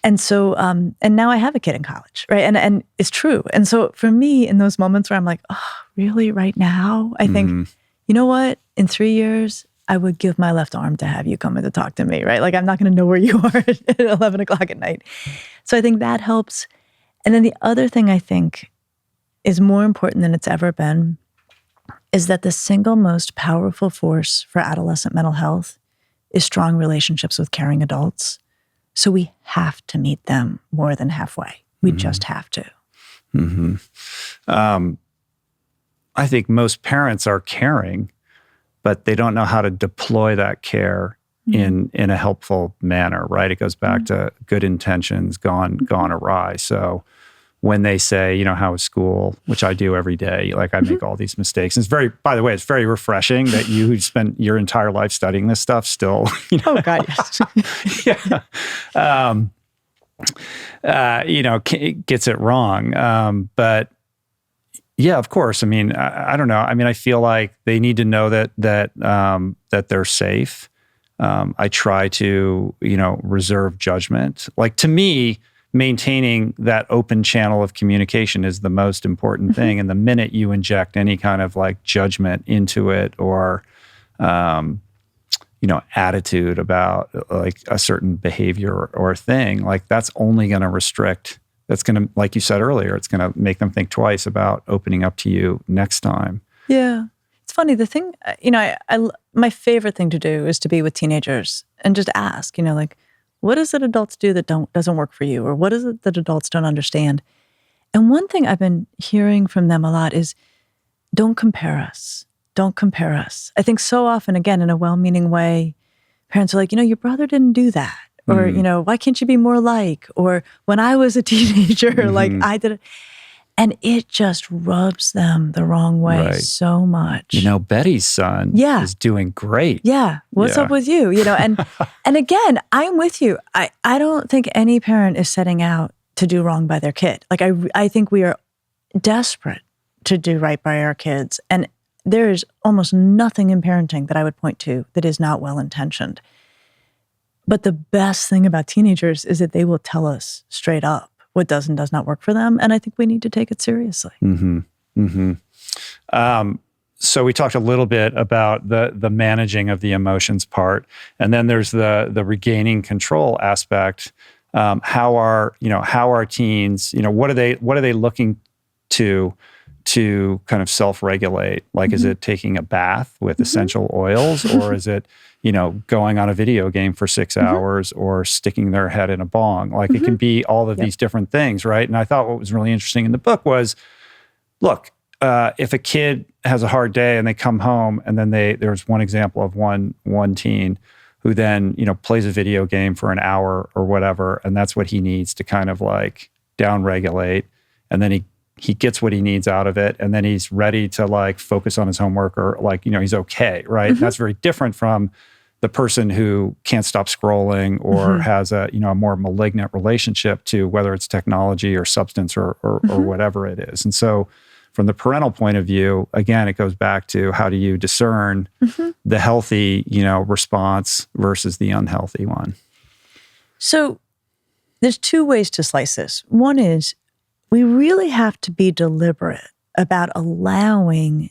And so, and now I have a kid in college, right? And it's true. And so for me, in those moments where I'm like, oh, really, right now? I think, you know what? In 3 years, I would give my left arm to have you come in to talk to me, right? Like, I'm not going to know where you are at 11 o'clock at night. So I think that helps. And then the other thing I think is more important than it's ever been is that the single most powerful force for adolescent mental health is strong relationships with caring adults. So we have to meet them more than halfway. We just have to. I think most parents are caring, but they don't know how to deploy that care in a helpful manner, right? It goes back to good intentions gone awry. So when they say, you know, how was school, which I do every day, like I make all these mistakes. And by the way, it's very refreshing that you who spent your entire life studying this stuff still, you know. Oh God, yes. You know, gets it wrong. But yeah, of course. I mean, I don't know. I mean, I feel like they need to know that they're safe. I try to, you know, reserve judgment. Like, to me, maintaining that open channel of communication is the most important thing. And the minute you inject any kind of like judgment into it, or, you know, attitude about like a certain behavior or thing, like that's only going to restrict. That's going to, like you said earlier, it's going to make them think twice about opening up to you next time. Yeah. It's funny. The thing, you know, my favorite thing to do is to be with teenagers and just ask, you know, like, what is it adults do that doesn't work for you? Or what is it that adults don't understand? And one thing I've been hearing from them a lot is, don't compare us. Don't compare us. I think so often, again, in a well-meaning way, parents are like, you know, your brother didn't do that. Or, you know, why can't you be more like? Or when I was a teenager, like I did it. And it just rubs them the wrong way so much. You know, Betty's son is doing great. Yeah. What's up with you? You know, and again, I'm with you. I don't think any parent is setting out to do wrong by their kid. Like, I think we are desperate to do right by our kids. And there is almost nothing in parenting that I would point to that is not well-intentioned. But the best thing about teenagers is that they will tell us straight up what does and does not work for them. And I think we need to take it seriously. So we talked a little bit about the managing of the emotions part. And then there's the regaining control aspect. How are teens, you know, what are they looking to kind of self-regulate? Like, is it taking a bath with essential oils, or is it, you know, going on a video game for 6 hours, or sticking their head in a bong? Like, it can be all of these different things, right? And I thought what was really interesting in the book was, look, if a kid has a hard day and they come home, and then there's one example of one teen who then, you know, plays a video game for an hour or whatever, and that's what he needs to kind of like down-regulate, and then he gets what he needs out of it, and then he's ready to like focus on his homework, or like, he's okay, right? That's very different from the person who can't stop scrolling or has a more malignant relationship to whether it's technology or substance or whatever it is. And so from the parental point of view, again, it goes back to how do you discern the healthy, response versus the unhealthy one. So there's two ways to slice this. One is we really have to be deliberate about allowing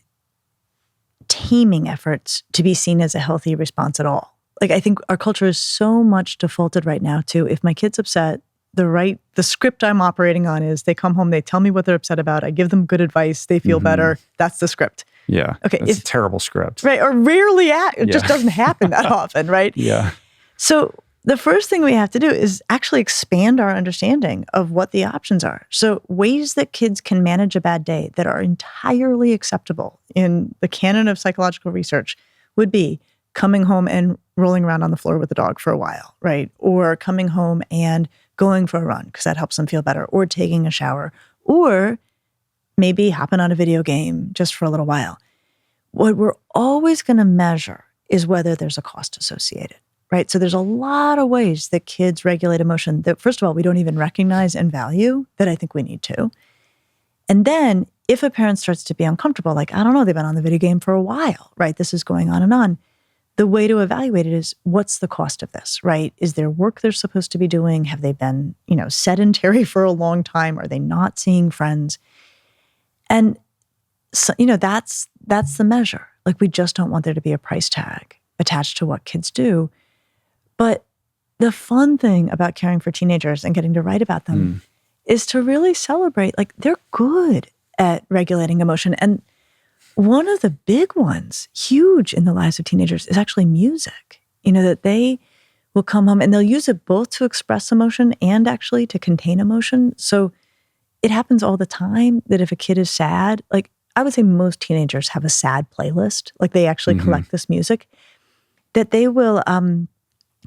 taming efforts to be seen as a healthy response at all. Like, I think our culture is so much defaulted right now to, if my kid's upset, the script I'm operating on is they come home, they tell me what they're upset about, I give them good advice, they feel better. That's the script. Yeah. Okay. It's a terrible script. Right. Or rarely, it just doesn't happen that often, right? Yeah. So the first thing we have to do is actually expand our understanding of what the options are. So ways that kids can manage a bad day that are entirely acceptable in the canon of psychological research would be coming home and rolling around on the floor with the dog for a while, right? Or coming home and going for a run because that helps them feel better, or taking a shower, or maybe hopping on a video game just for a little while. What we're always going to measure is whether there's a cost associated. Right? So there's a lot of ways that kids regulate emotion that, first of all, we don't even recognize and value that I think we need to. And then if a parent starts to be uncomfortable, like, I don't know, they've been on the video game for a while, right? This is going on and on. The way to evaluate it is, what's the cost of this, right? Is there work they're supposed to be doing? Have they been, sedentary for a long time? Are they not seeing friends? And so, that's the measure. Like, we just don't want there to be a price tag attached to what kids do. But the fun thing about caring for teenagers and getting to write about them is to really celebrate, like, they're good at regulating emotion. And one of the big ones, huge in the lives of teenagers, is actually music. That they will come home and they'll use it both to express emotion and actually to contain emotion. So it happens all the time that if a kid is sad, like, I would say most teenagers have a sad playlist, like they actually collect this music, that they will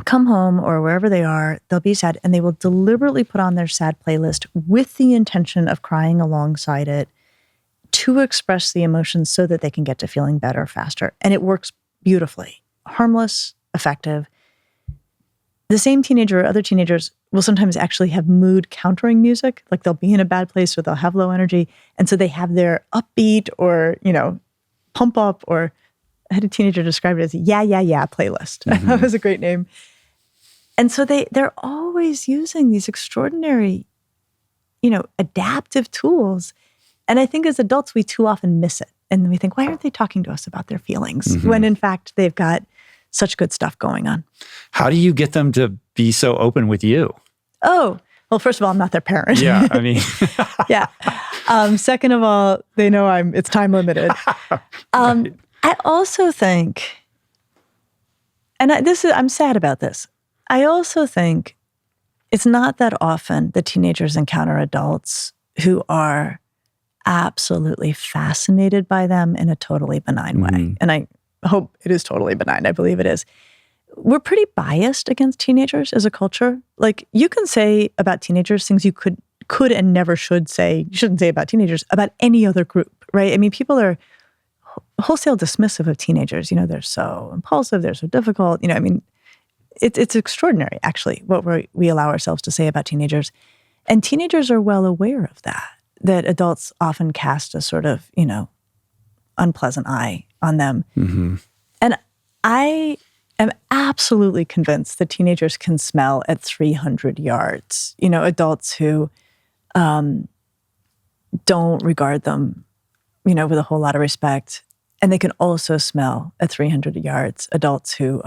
come home or wherever they are, they'll be sad, and they will deliberately put on their sad playlist with the intention of crying alongside it to express the emotions so that they can get to feeling better faster. And it works beautifully. Harmless, effective. The same teenager or other teenagers will sometimes actually have mood countering music. Like, they'll be in a bad place or they'll have low energy. And so they have their upbeat or, pump up, or I had a teenager describe it as yeah playlist. That was a great name. And so they're always using these extraordinary, adaptive tools. And I think as adults, we too often miss it. And we think, why aren't they talking to us about their feelings? When in fact, they've got such good stuff going on. How do you get them to be so open with you? Oh, well, first of all, I'm not their parent. Yeah, I mean. Yeah. Second of all, they know it's time limited. Right. I also think, and I'm sad about this, I also think it's not that often that teenagers encounter adults who are absolutely fascinated by them in a totally benign way. And I hope it is totally benign. I believe it is. We're pretty biased against teenagers as a culture. Like, you can say about teenagers things you could and never should say. You shouldn't say about teenagers, about any other group, right? I mean, people are wholesale dismissive of teenagers. They're so impulsive, they're so difficult. I mean, it's extraordinary, actually, what we allow ourselves to say about teenagers. And teenagers are well aware of that adults often cast a sort of, unpleasant eye on them. And I am absolutely convinced that teenagers can smell at 300 yards. Adults who don't regard them, with a whole lot of respect. And they can also smell at 300 yards adults who,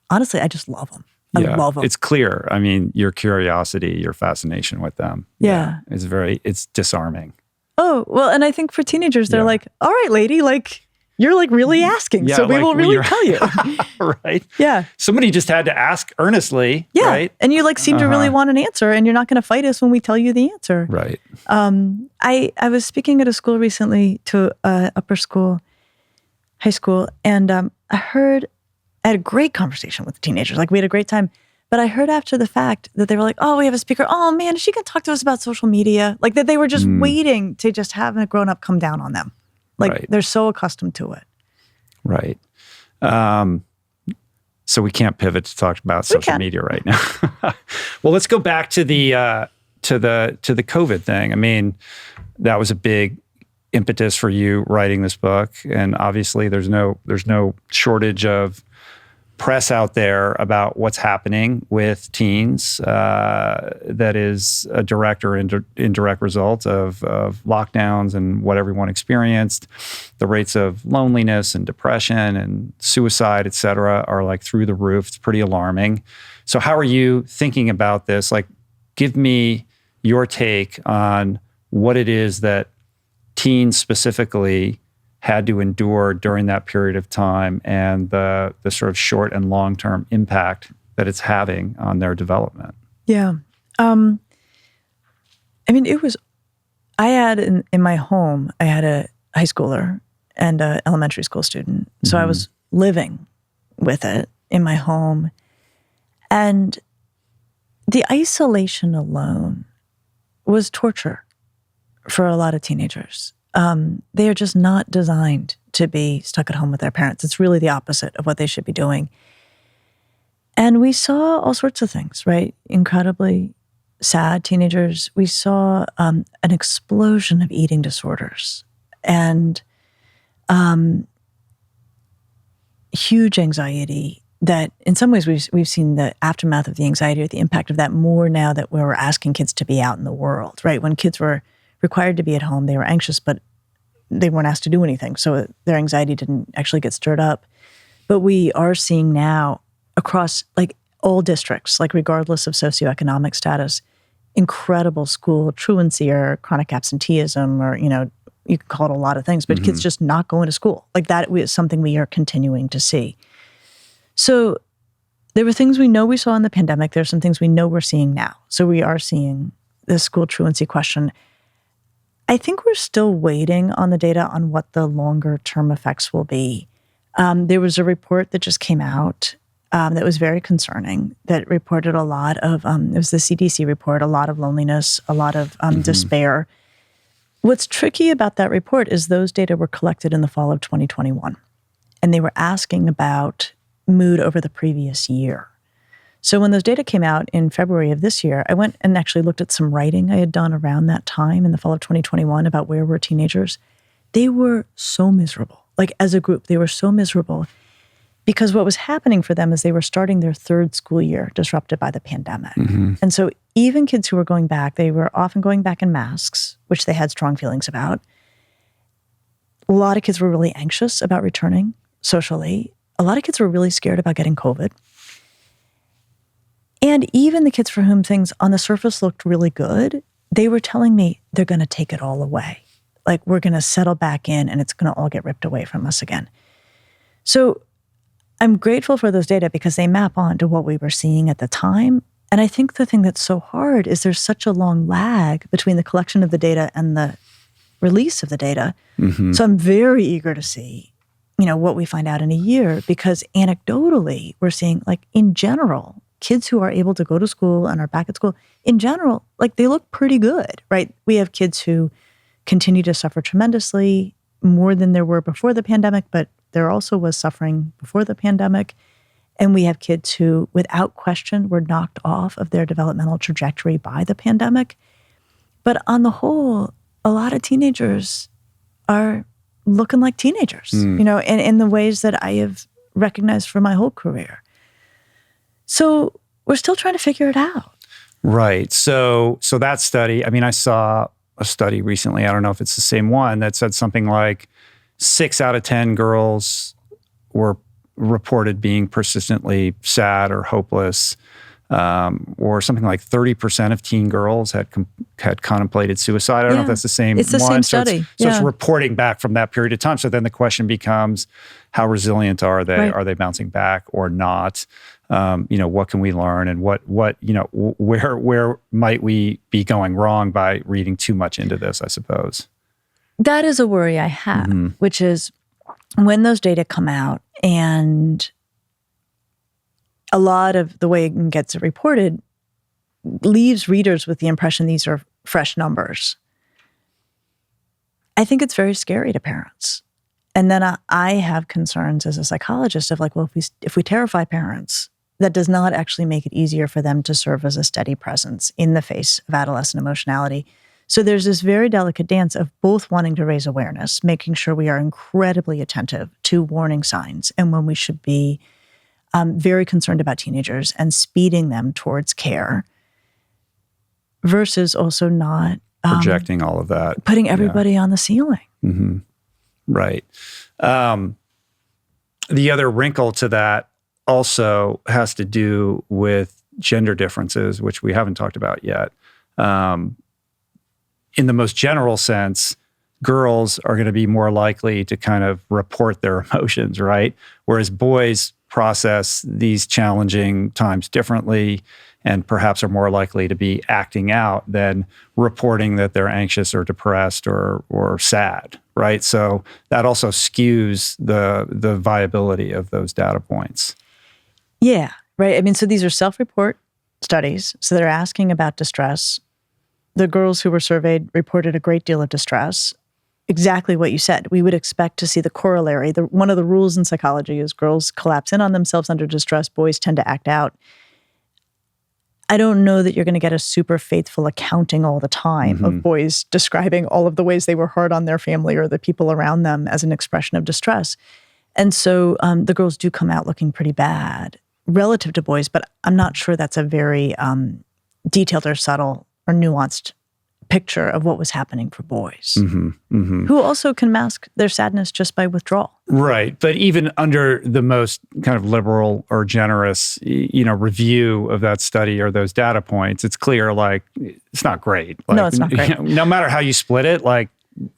honestly, I just love them. I love them. It's clear. I mean, your curiosity, your fascination with them. Yeah. It's disarming. Oh, well, and I think for teenagers, they're like, all right, lady, like, you're like really asking. So we will really tell you. Right. Yeah. Somebody just had to ask earnestly. Yeah. Right. And you like seem to really want an answer, and you're not going to fight us when we tell you the answer. Right. I was speaking at a school recently, to upper school, high school, and I had a great conversation with the teenagers. Like, we had a great time, But I heard after the fact that they were like, oh, we have a speaker. Oh man, is she going to talk to us about social media? Like that they were just waiting to just have a grown up come down on them. Like they're so accustomed to it. Right. So we can't pivot to talk about social media right now. Well, let's go back to the COVID thing. I mean, that was a big impetus for you writing this book, and obviously there's no shortage of press out there about what's happening with teens. That is a direct or indirect result of lockdowns and what everyone experienced. The rates of loneliness and depression and suicide, et cetera, are like through the roof. It's pretty alarming. So how are you thinking about this? Like, give me your take on what it is that teens specifically had to endure during that period of time and the sort of short and long-term impact that it's having on their development. Yeah. I mean, I had in my home, I had a high schooler and an elementary school student. So I was living with it in my home. And the isolation alone was torture for a lot of teenagers. They are just not designed to be stuck at home with their parents. It's really the opposite of what they should be doing. And we saw all sorts of things, right? Incredibly sad teenagers. We saw an explosion of eating disorders and huge anxiety that in some ways we've seen the aftermath of the anxiety or the impact of that more now that we're asking kids to be out in the world, right? When kids were required to be at home, they were anxious, but they weren't asked to do anything. So their anxiety didn't actually get stirred up. But we are seeing now across like all districts, like regardless of socioeconomic status, incredible school truancy or chronic absenteeism, or, you know, you can call it a lot of things, but kids just not going to school. Like that is something we are continuing to see. So there were things we know we saw in the pandemic. There's some things we know we're seeing now. So we are seeing the school truancy question. I think we're still waiting on the data on what the longer term effects will be. There was a report that just came out that was very concerning, that reported a lot of, it was the CDC report, a lot of loneliness, a lot of despair. What's tricky about that report is those data were collected in the fall of 2021, and they were asking about mood over the previous year. So when those data came out in February of this year, I went and actually looked at some writing I had done around that time in the fall of 2021 about where were teenagers. They were so miserable. Like as a group, they were so miserable because what was happening for them is they were starting their third school year disrupted by the pandemic. And so even kids who were going back, they were often going back in masks, which they had strong feelings about. A lot of kids were really anxious about returning socially. A lot of kids were really scared about getting COVID. And even the kids for whom things on the surface looked really good, they were telling me they're going to take it all away. Like we're going to settle back in and it's going to all get ripped away from us again. So I'm grateful for those data because they map on to what we were seeing at the time. And I think the thing that's so hard is there's such a long lag between the collection of the data and the release of the data. So I'm very eager to see, you know, what we find out in a year, because anecdotally, we're seeing like in general, kids who are able to go to school and are back at school, in general, like they look pretty good, right? We have kids who continue to suffer tremendously, more than there were before the pandemic, but there also was suffering before the pandemic. And we have kids who, without question, were knocked off of their developmental trajectory by the pandemic. But on the whole, a lot of teenagers are looking like teenagers, you know, in the ways that I have recognized for my whole career. So we're still trying to figure it out. Right. So that study, I mean, I saw a study recently, I don't know if it's the same one, that said something like 6 out of 10 girls were reported being persistently sad or hopeless, or something like 30% of teen girls had contemplated suicide. I don't know if that's the same one. It's the same study. So it's reporting back from that period of time. So then the question becomes, how resilient are they? Right. Are they bouncing back or not? You know, what can we learn, and what you know, where might we be going wrong by reading too much into this, I suppose. That is a worry I have, which is when those data come out and a lot of the way it gets reported leaves readers with the impression these are fresh numbers. I think it's very scary to parents. And then I have concerns as a psychologist of like, well, if we terrify parents, that does not actually make it easier for them to serve as a steady presence in the face of adolescent emotionality. So there's this very delicate dance of both wanting to raise awareness, making sure we are incredibly attentive to warning signs and when we should be very concerned about teenagers and speeding them towards care, versus also not projecting all of that, putting everybody on the ceiling. Mm-hmm. Right. The other wrinkle to that also has to do with gender differences, which we haven't talked about yet. In the most general sense, girls are going to be more likely to kind of report their emotions, right? Whereas boys process these challenging times differently and perhaps are more likely to be acting out than reporting that they're anxious or depressed or sad, right? So that also skews the viability of those data points. Yeah, right. I mean, so these are self-report studies. So they're asking about distress. The girls who were surveyed reported a great deal of distress. Exactly what you said. We would expect to see the corollary. One of the rules in psychology is girls collapse in on themselves under distress. Boys tend to act out. I don't know that you're going to get a super faithful accounting all the time of boys describing all of the ways they were hard on their family or the people around them as an expression of distress. And so the girls do come out looking pretty bad relative to boys, but I'm not sure that's a very detailed or subtle or nuanced picture of what was happening for boys, who also can mask their sadness just by withdrawal. Right. But even under the most kind of liberal or generous, review of that study or those data points, it's clear, like, it's not great. Like, no, it's not great. No matter how you split it, like,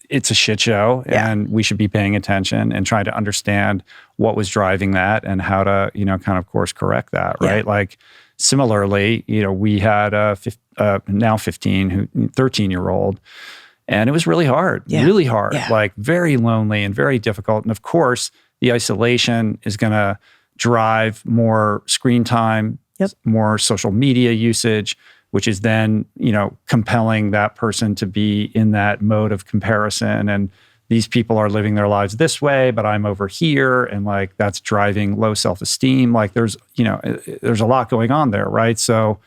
it's a shit show, and we should be paying attention and trying to understand what was driving that and how to, kind of course correct that, right? Like, similarly, we had a now 13-year-old, and it was really hard, like very lonely and very difficult. And of course, the isolation is going to drive more screen time, more social media usage, which is then, compelling that person to be in that mode of comparison. And these people are living their lives this way, but I'm over here. And like, that's driving low self-esteem. Like there's a lot going on there, right? So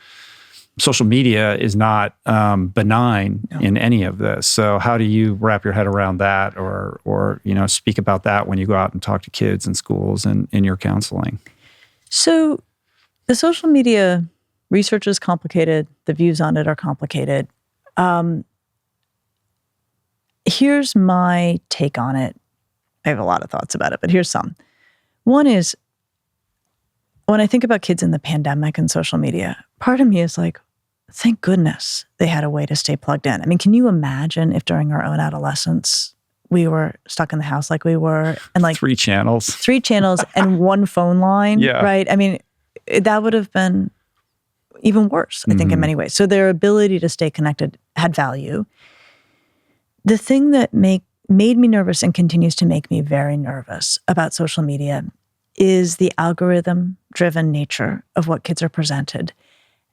social media is not benign in any of this. So how do you wrap your head around that or speak about that when you go out and talk to kids in schools and in your counseling? So the social media research is complicated. The views on it are complicated. Here's my take on it. I have a lot of thoughts about it, but here's some. One is, when I think about kids in the pandemic and social media, part of me is like, thank goodness they had a way to stay plugged in. I mean, can you imagine if during our own adolescence, we were stuck in the house like we were, and like 3 channels and one phone line, right? I mean, that would have been even worse, I think, in many ways. So their ability to stay connected had value. The thing that made me nervous and continues to make me very nervous about social media is the algorithm-driven nature of what kids are presented.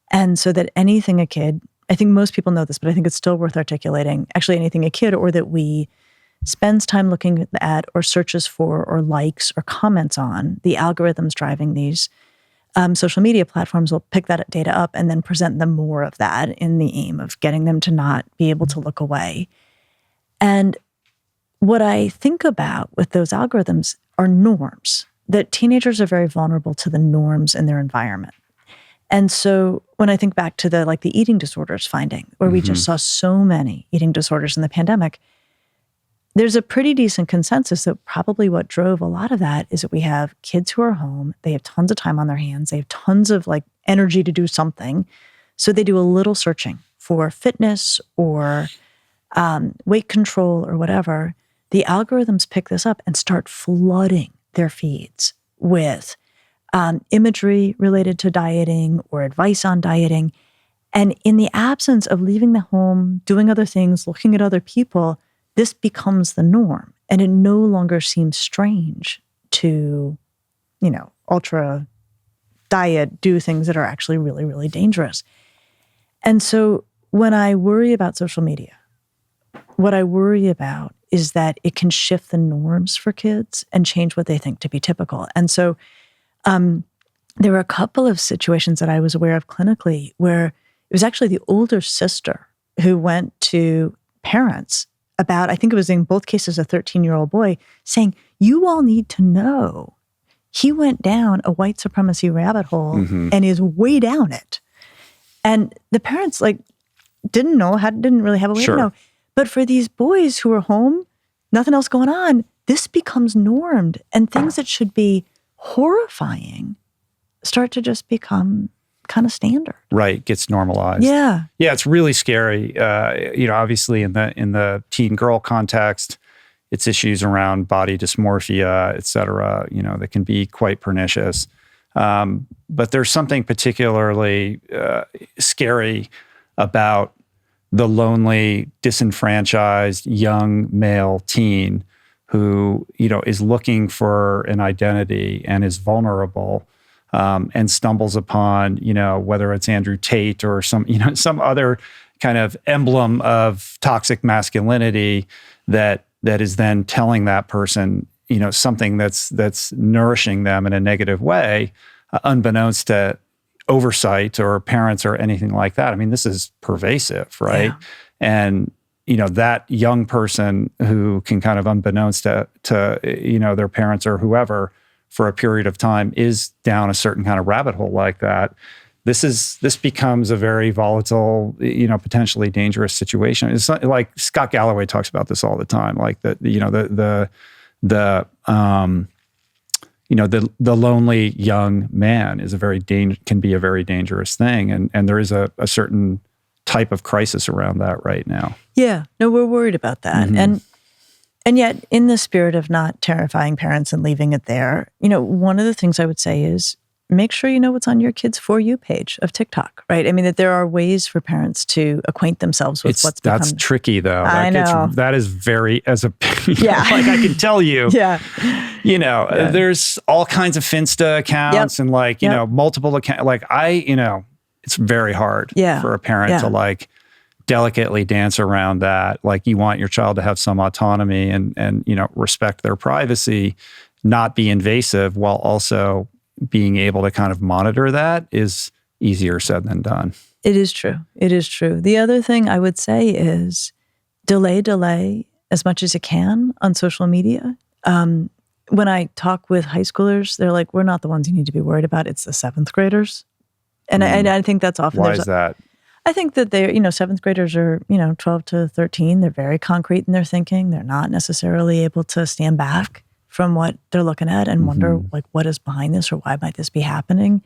And so that anything a kid, I think most people know this, but I think it's still worth articulating, actually anything a kid or that we spends time looking at or searches for or likes or comments on, the algorithms driving these social media platforms will pick that data up and then present them more of that in the aim of getting them to not be able to look away. And what I think about with those algorithms are norms, that teenagers are very vulnerable to the norms in their environment. And so when I think back to the eating disorders finding, where we just saw so many eating disorders in the pandemic, there's a pretty decent consensus that probably what drove a lot of that is that we have kids who are home, they have tons of time on their hands, they have tons of energy to do something. So they do a little searching for fitness or weight control or whatever. The algorithms pick this up and start flooding their feeds with imagery related to dieting or advice on dieting. And in the absence of leaving the home, doing other things, looking at other people, this becomes the norm. And it no longer seems strange to, ultra diet, do things that are actually really, really dangerous. And so when I worry about social media, what I worry about is that it can shift the norms for kids and change what they think to be typical. And so there were a couple of situations that I was aware of clinically where it was actually the older sister who went to parents about, I think it was in both cases, a 13-year-old boy, saying, you all need to know he went down a white supremacy rabbit hole and is way down it. And the parents didn't know, didn't really have a way to know. But for these boys who are home, nothing else going on, this becomes normed. And things that should be horrifying start to just become kind of standard. Right, gets normalized. Yeah. Yeah, it's really scary. Obviously in the teen girl context, it's issues around body dysmorphia, et cetera, that can be quite pernicious. But there's something particularly scary about the lonely, disenfranchised young male teen who, is looking for an identity and is vulnerable, and stumbles upon, whether it's Andrew Tate or some other kind of emblem of toxic masculinity that is then telling that person, something that's nourishing them in a negative way, unbeknownst to oversight or parents or anything like that. I mean, this is pervasive, right? Yeah. And, that young person who can kind of unbeknownst to their parents or whoever for a period of time is down a certain kind of rabbit hole like that. This becomes a very volatile, potentially dangerous situation. It's not, like Scott Galloway talks about this all the time, like the lonely young man is can be a very dangerous thing, and there is a certain type of crisis around that right now. Yeah, no, we're worried about that, and yet in the spirit of not terrifying parents and leaving it there, one of the things I would say is make sure you know what's on your kid's For You page of TikTok, right? I mean, that there are ways for parents to acquaint themselves with what's become. That's tricky, though. I know. That is very, I can tell you, there's all kinds of Finsta accounts and multiple accounts. It's very hard for a parent to delicately dance around that. Like, you want your child to have some autonomy and respect their privacy, not be invasive, while also being able to kind of monitor that is easier said than done. It is true. It is true. The other thing I would say is delay as much as you can on social media. When I talk with high schoolers, they're like, we're not the ones you need to be worried about. It's the seventh graders. And I think that's often. Why is that? I think that they're, seventh graders are, 12 to 13. They're very concrete in their thinking. They're not necessarily able to stand back from what they're looking at and wonder, what is behind this or why might this be happening?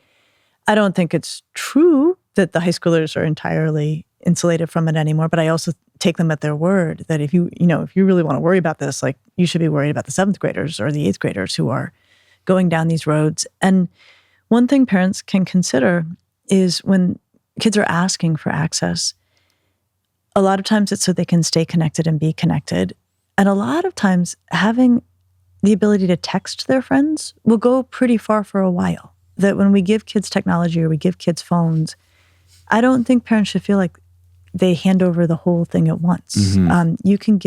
I don't think it's true that the high schoolers are entirely insulated from it anymore, but I also take them at their word that if you really want to worry about this, you should be worried about the seventh graders or the eighth graders who are going down these roads. And one thing parents can consider is when kids are asking for access, a lot of times it's so they can stay connected and be connected. And a lot of times having the ability to text their friends will go pretty far for a while. That when we give kids technology or we give kids phones, I don't think parents should feel like they hand over the whole thing at once. You can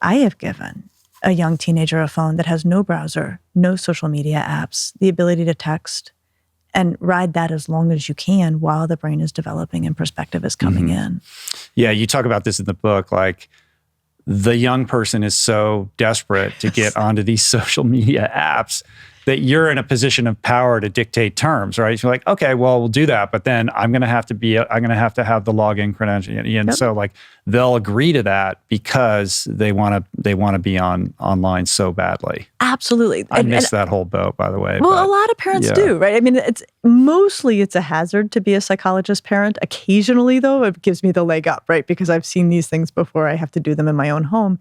I have given a young teenager a phone that has no browser, no social media apps, the ability to text, and ride that as long as you can while the brain is developing and perspective is coming in. Yeah, you talk about this in the book, the young person is so desperate to get onto these social media apps that you're in a position of power to dictate terms, right? You're like, okay, well, we'll do that, but then I'm going to have to have the login credential, and so they'll agree to that because they want to be online so badly. Absolutely, I missed that whole boat, by the way. Well, a lot of parents do, right? I mean, it's a hazard to be a psychologist parent. Occasionally, though, it gives me the leg up, right? Because I've seen these things before. I have to do them in my own home,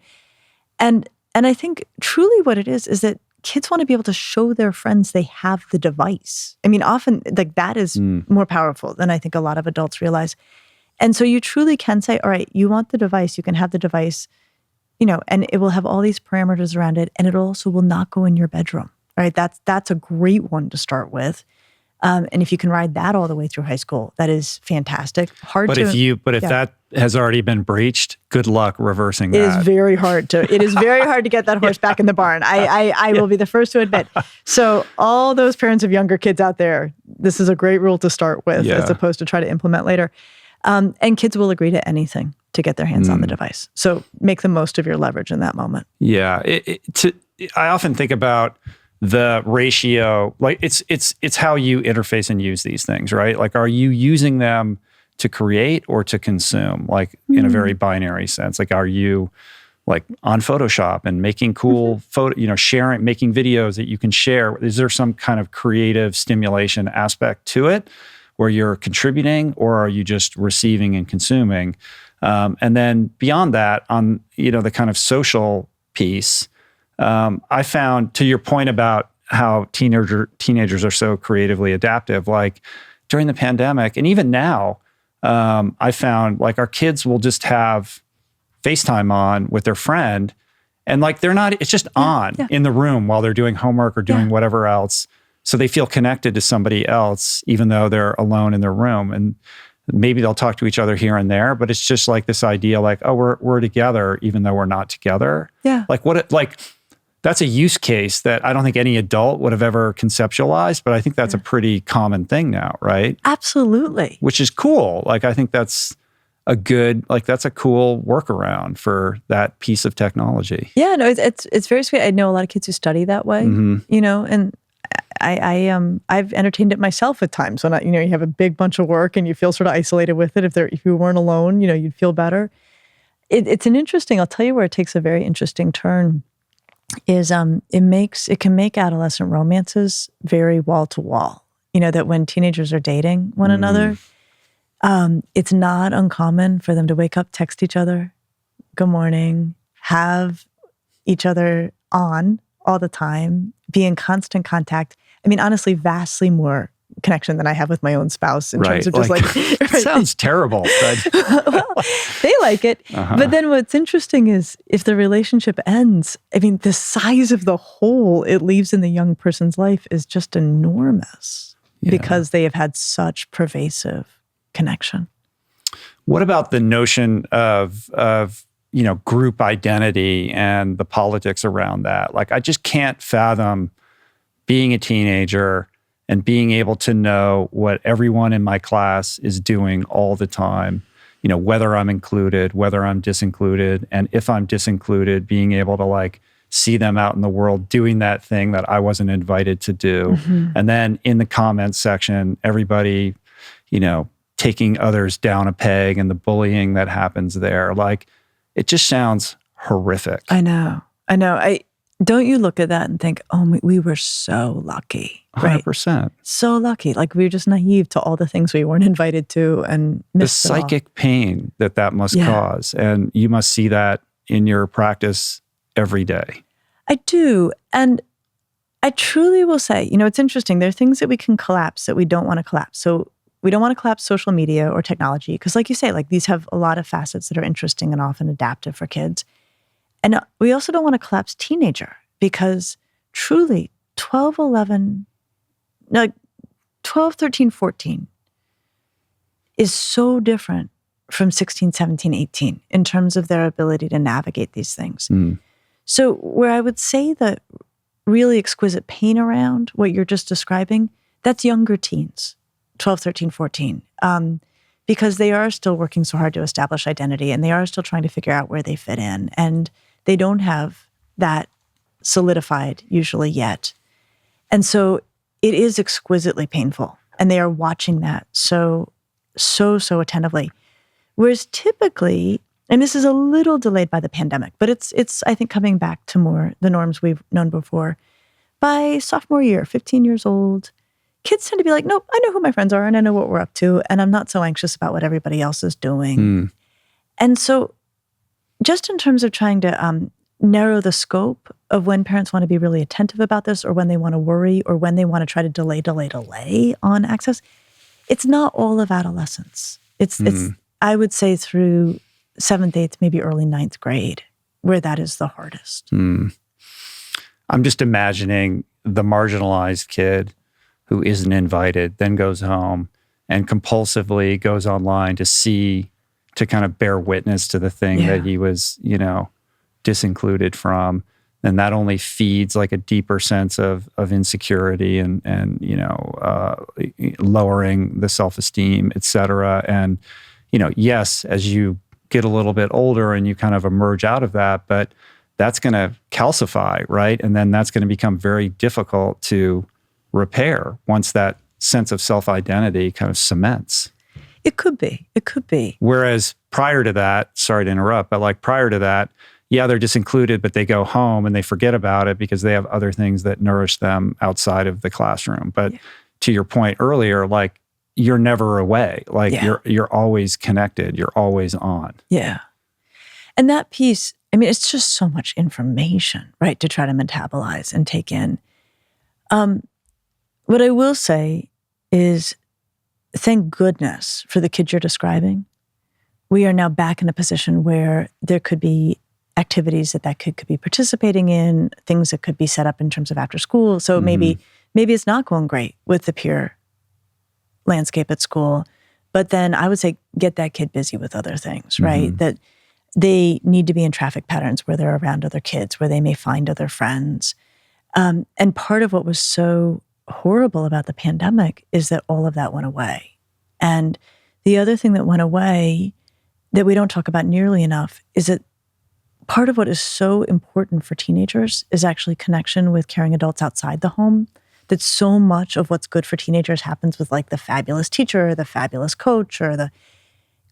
and I think truly what it is that kids want to be able to show their friends they have the device. I mean, often that is more powerful than I think a lot of adults realize. And so you truly can say, all right, you want the device, you can have the device, and it will have all these parameters around it, and it also will not go in your bedroom, right? That's a great one to start with. And if you can ride that all the way through high school, that is fantastic. But if that has already been breached, good luck reversing that. It is very hard to get that horse back in the barn. I will be the first to admit. So all those parents of younger kids out there, this is a great rule to start with as opposed to try to implement later. And kids will agree to anything to get their hands on the device. So make the most of your leverage in that moment. Yeah. I often think about the ratio, like it's how you interface and use these things, right? Like, are you using them to create or to consume, like in a very binary sense? Like, are you like on Photoshop and making cool sharing, making videos that you can share? Is there some kind of creative stimulation aspect to it where you're contributing, or are you just receiving and consuming? And then beyond that, on, the kind of social piece, I found, to your point about how teenagers are so creatively adaptive, like during the pandemic and even now, I found like our kids will just have FaceTime on with their friend, and like it's just on in the room while they're doing homework or doing whatever else. So they feel connected to somebody else, even though they're alone in their room. And maybe they'll talk to each other here and there, but it's just like this idea like, oh, we're together, even though we're not together. Yeah. That's a use case that I don't think any adult would have ever conceptualized, but I think that's a pretty common thing now, right? Absolutely. Which is cool. Like, I think that's that's a cool workaround for that piece of technology. Yeah, no, it's very sweet. I know a lot of kids who study that way, and I've entertained it myself at times when you have a big bunch of work and you feel sort of isolated with it. If you weren't alone, you'd feel better. It's an interesting, I'll tell you where it takes a very interesting turn. Is it can make adolescent romances very wall to wall. That when teenagers are dating one another, it's not uncommon for them to wake up, text each other, good morning, have each other on all the time, be in constant contact. I mean, honestly, vastly more connection than I have with my own spouse in terms of just it sounds terrible. But well, they like it. But then what's interesting is if the relationship ends, I mean, the size of the hole it leaves in the young person's life is just enormous because they have had such pervasive connection. What about the notion of group identity and the politics around that? Like, I just can't fathom being a teenager and being able to know what everyone in my class is doing all the time, whether I'm included, whether I'm disincluded, and if I'm disincluded, being able to like see them out in the world doing that thing that I wasn't invited to do. And then in the comments section, everybody, taking others down a peg and the bullying that happens there. Like, it just sounds horrific. I know. Don't you look at that and think, oh, we were so lucky, right? 100%. So lucky. Like, we were just naive to all the things we weren't invited to and missed the psychic pain that must cause. And you must see that in your practice every day. I do. And I truly will say, it's interesting. There are things that we can collapse that we don't want to collapse. So we don't want to collapse social media or technology because, like you say, like these have a lot of facets that are interesting and often adaptive for kids. And we also don't want to collapse teenager because truly 12, 13, 14 is so different from 16, 17, 18 in terms of their ability to navigate these things. So where I would say the really exquisite pain around what you're just describing, that's younger teens, 12, 13, 14. Because they are still working so hard to establish identity and they are still trying to figure out where they fit in. And they don't have that solidified usually yet. And so it is exquisitely painful. And they are watching that so attentively. Whereas typically, and this is a little delayed by the pandemic, but it's I think coming back to more the norms we've known before. By sophomore year, 15 years old, kids tend to be like, nope, I know who my friends are and I know what we're up to. And I'm not so anxious about what everybody else is doing. And so just in terms of trying to narrow the scope of when parents want to be really attentive about this or when they want to worry or when they want to try to delay on access, it's not all of adolescence. It's I would say through 7th, 8th, maybe early 9th grade, where that is the hardest. I'm just imagining the marginalized kid who isn't invited, then goes home and compulsively goes online to kind of bear witness to the thing that he was, disincluded from. And that only feeds like a deeper sense of insecurity and lowering the self-esteem, et cetera. And, yes, as you get a little bit older and you kind of emerge out of that, but that's going to calcify, right? And then that's going to become very difficult to repair once that sense of self-identity kind of cements. It could be. Whereas prior to that, sorry to interrupt, but like prior to that, yeah, they're disincluded, but they go home and they forget about it because they have other things that nourish them outside of the classroom. But to your point earlier, like you're never away. Like you're always connected. You're always on. Yeah. And that piece, I mean, it's just so much information, right, to try to metabolize and take in. What I will say is, thank goodness for the kids you're describing. We are now back in a position where there could be activities that kid could be participating in, things that could be set up in terms of after school. So maybe it's not going great with the peer landscape at school, but then I would say get that kid busy with other things, right? That they need to be in traffic patterns where they're around other kids, where they may find other friends. And part of what was so horrible about the pandemic is that all of that went away. And the other thing that went away that we don't talk about nearly enough is that part of what is so important for teenagers is actually connection with caring adults outside the home. That so much of what's good for teenagers happens with like the fabulous teacher, or the fabulous coach, or the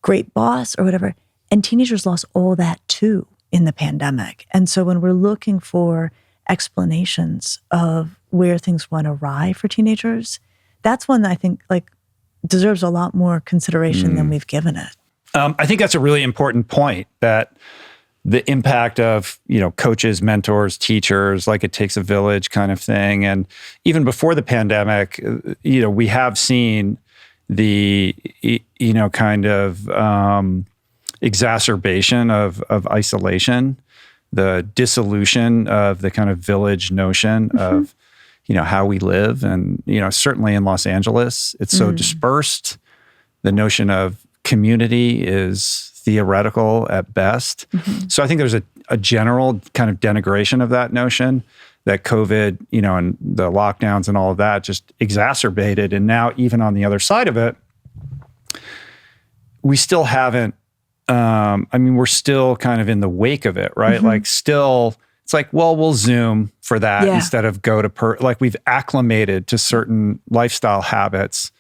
great boss, or whatever. And teenagers lost all that too in the pandemic. And so when we're looking for explanations of where things went awry for teenagers, that's one that I think like deserves a lot more consideration than we've given it. I think that's a really important point, that the impact of, coaches, mentors, teachers, like it takes a village kind of thing. And even before the pandemic, we have seen the, kind of exacerbation of isolation, the dissolution of the kind of village notion of, how we live. And, certainly in Los Angeles, it's so dispersed. The notion of community is theoretical at best. So I think there's a general kind of denigration of that notion that COVID, and the lockdowns and all of that just exacerbated. And now even on the other side of it, we still haven't, we're still kind of in the wake of it, right? Like still, it's like, well, we'll Zoom for that instead of go to like we've acclimated to certain lifestyle habits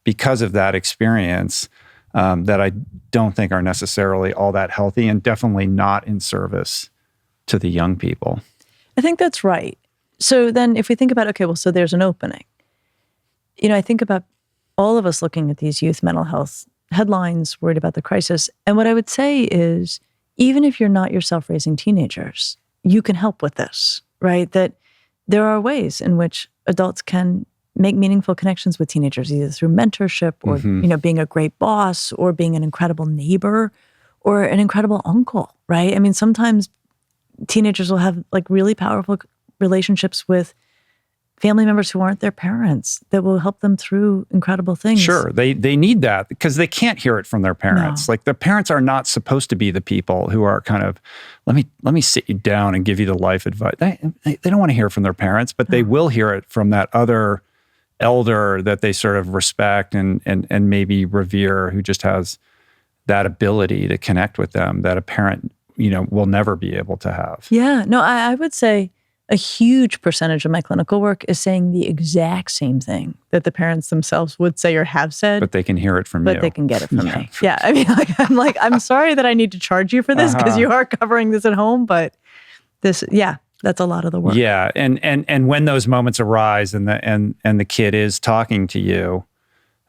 because of that experience. That I don't think are necessarily all that healthy, and definitely not in service to the young people. I think that's right. So then if we think about, okay, well, so there's an opening. I think about all of us looking at these youth mental health headlines, worried about the crisis. And what I would say is, even if you're not yourself raising teenagers, you can help with this, right? That there are ways in which adults can make meaningful connections with teenagers, either through mentorship or, being a great boss, or being an incredible neighbor or an incredible uncle, right? I mean, sometimes teenagers will have like really powerful relationships with family members who aren't their parents that will help them through incredible things. Sure, they need that because they can't hear it from their parents. No. Like their parents are not supposed to be the people who are kind of, let me sit you down and give you the life advice. They don't want to hear from their parents, but they will hear it from that other elder that they sort of respect and maybe revere, who just has that ability to connect with them that a parent, will never be able to have. Yeah, no, I would say a huge percentage of my clinical work is saying the exact same thing that the parents themselves would say or have said. But they can hear it from you. But they can get it from me. Yeah, I mean, I'm sorry that I need to charge you for this because you are covering this at home, but this, that's a lot of the work. Yeah, and when those moments arise and the kid is talking to you,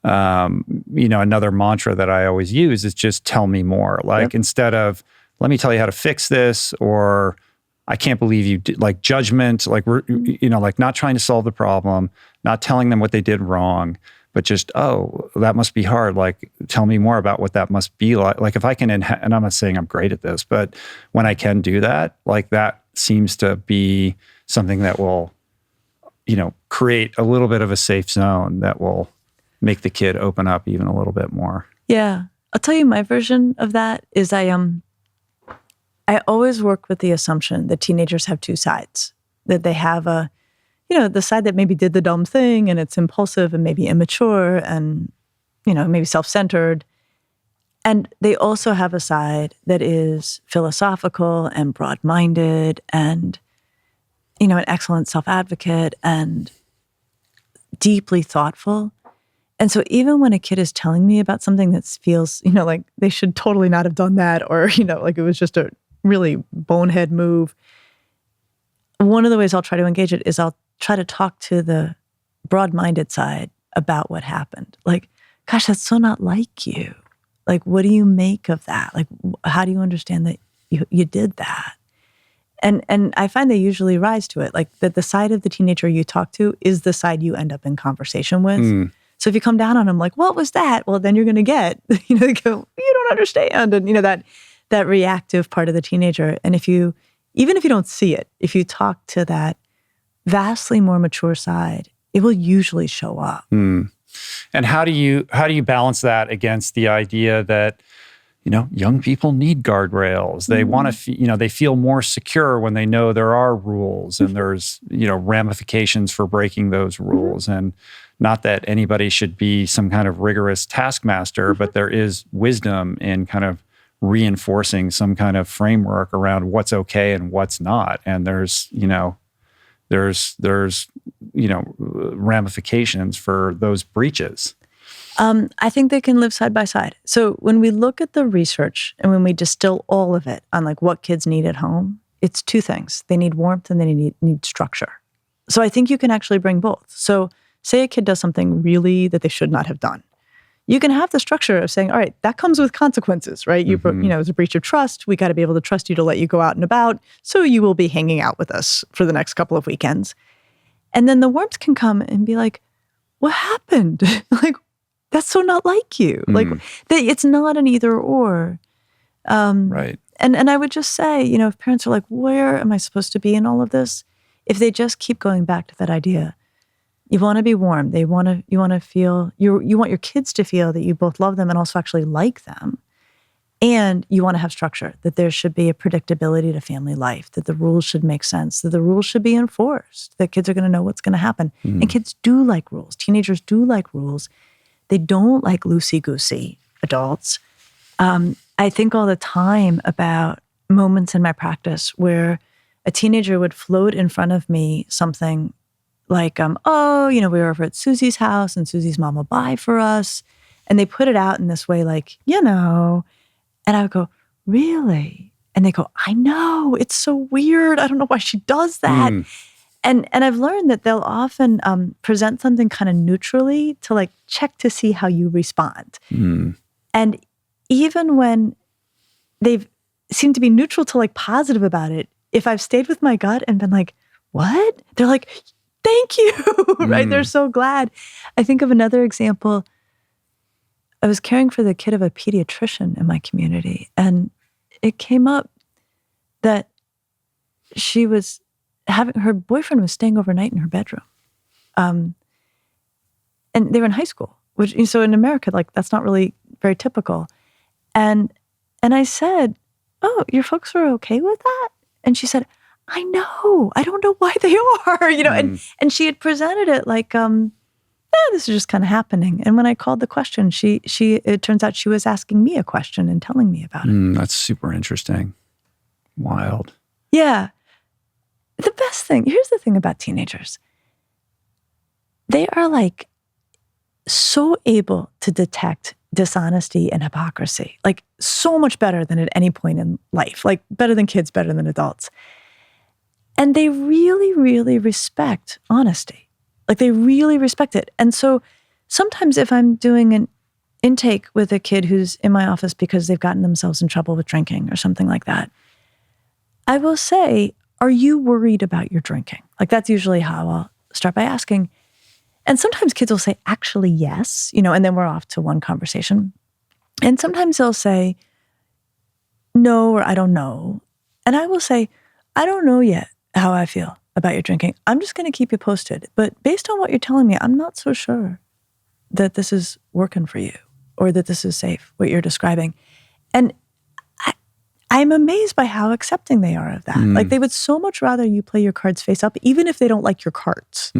another mantra that I always use is just tell me more. Like instead of let me tell you how to fix this, or I can't believe you did, like judgment, like we're like not trying to solve the problem, not telling them what they did wrong, but just that must be hard. Like tell me more about what that must be like. Like if I can, and I'm not saying I'm great at this, but when I can do that, like that seems to be something that will create a little bit of a safe zone that will make the kid open up even a little bit more. Yeah. I'll tell you my version of that is I always work with the assumption that teenagers have two sides, that they have the side that maybe did the dumb thing and it's impulsive and maybe immature and, maybe self-centered. And they also have a side that is philosophical and broad-minded and, an excellent self-advocate and deeply thoughtful. And so even when a kid is telling me about something that feels, like they should totally not have done that, or, like it was just a really bonehead move, one of the ways I'll try to engage it is I'll try to talk to the broad-minded side about what happened. Like, gosh, that's so not like you. Like, what do you make of that? Like, how do you understand that you did that? And I find they usually rise to it. Like that the side of the teenager you talk to is the side you end up in conversation with. So if you come down on them like, what was that? Well, then you're going to get, they go, you don't understand. And, that reactive part of the teenager. And even if you don't see it, if you talk to that vastly more mature side, it will usually show up. And how do you balance that against the idea that, young people need guardrails. They want to, they feel more secure when they know there are rules and there's, ramifications for breaking those rules. And not that anybody should be some kind of rigorous taskmaster, but there is wisdom in kind of reinforcing some kind of framework around what's okay and what's not. And there's ramifications for those breaches. I think they can live side by side. So when we look at the research and when we distill all of it on like what kids need at home, it's two things. They need warmth and they need structure. So I think you can actually bring both. So say a kid does something really that they should not have done. You can have the structure of saying, all right, that comes with consequences, right? It's a breach of trust. We got to be able to trust you to let you go out and about. So you will be hanging out with us for the next couple of weekends. And then the warmth can come and be like, what happened? Like, that's so not like you. Like, it's not an either or. Right. And I would just say, if parents are like, where am I supposed to be in all of this? If they just keep going back to that idea, you want to be warm. You want to feel, you want your kids to feel that you both love them and also actually like them. And you want to have structure, that there should be a predictability to family life, that the rules should make sense, that the rules should be enforced, that kids are going to know what's going to happen. And kids do like rules. Teenagers do like rules. They don't like loosey-goosey adults. I think all the time about moments in my practice where a teenager would float in front of me something like, we were over at Susie's house and Susie's mom will buy for us. And they put it out in this way like, And I would go, really? And they go, I know, it's so weird. I don't know why she does that. And I've learned that they'll often present something kind of neutrally to like check to see how you respond. And even when they've seemed to be neutral to like positive about it, if I've stayed with my gut and been like, what? They're like, thank you, right? They're so glad. I think of another example. I was caring for the kid of a pediatrician in my community, and it came up that her boyfriend was staying overnight in her bedroom. And they were in high school, which, so in America, like that's not really very typical. And I said, oh, your folks are okay with that? And she said, I know, I don't know why they are, and she had presented it like, this is just kind of happening. And when I called the question, it turns out she was asking me a question and telling me about it. That's super interesting. Wild. Yeah. The best thing, here's the thing about teenagers. They are like so able to detect dishonesty and hypocrisy, like so much better than at any point in life, like better than kids, better than adults. And they really, really respect honesty. Like they really respect it. And so sometimes if I'm doing an intake with a kid who's in my office because they've gotten themselves in trouble with drinking or something like that, I will say, are you worried about your drinking? Like that's usually how I'll start by asking. And sometimes kids will say, actually, yes, and then we're off to one conversation. And sometimes they'll say, no, or I don't know. And I will say, I don't know yet how I feel. about your drinking. I'm just going to keep you posted. But based on what you're telling me, I'm not so sure that this is working for you or that this is safe, what you're describing. And I'm amazed by how accepting they are of that. Like they would so much rather you play your cards face up, even if they don't like your cards,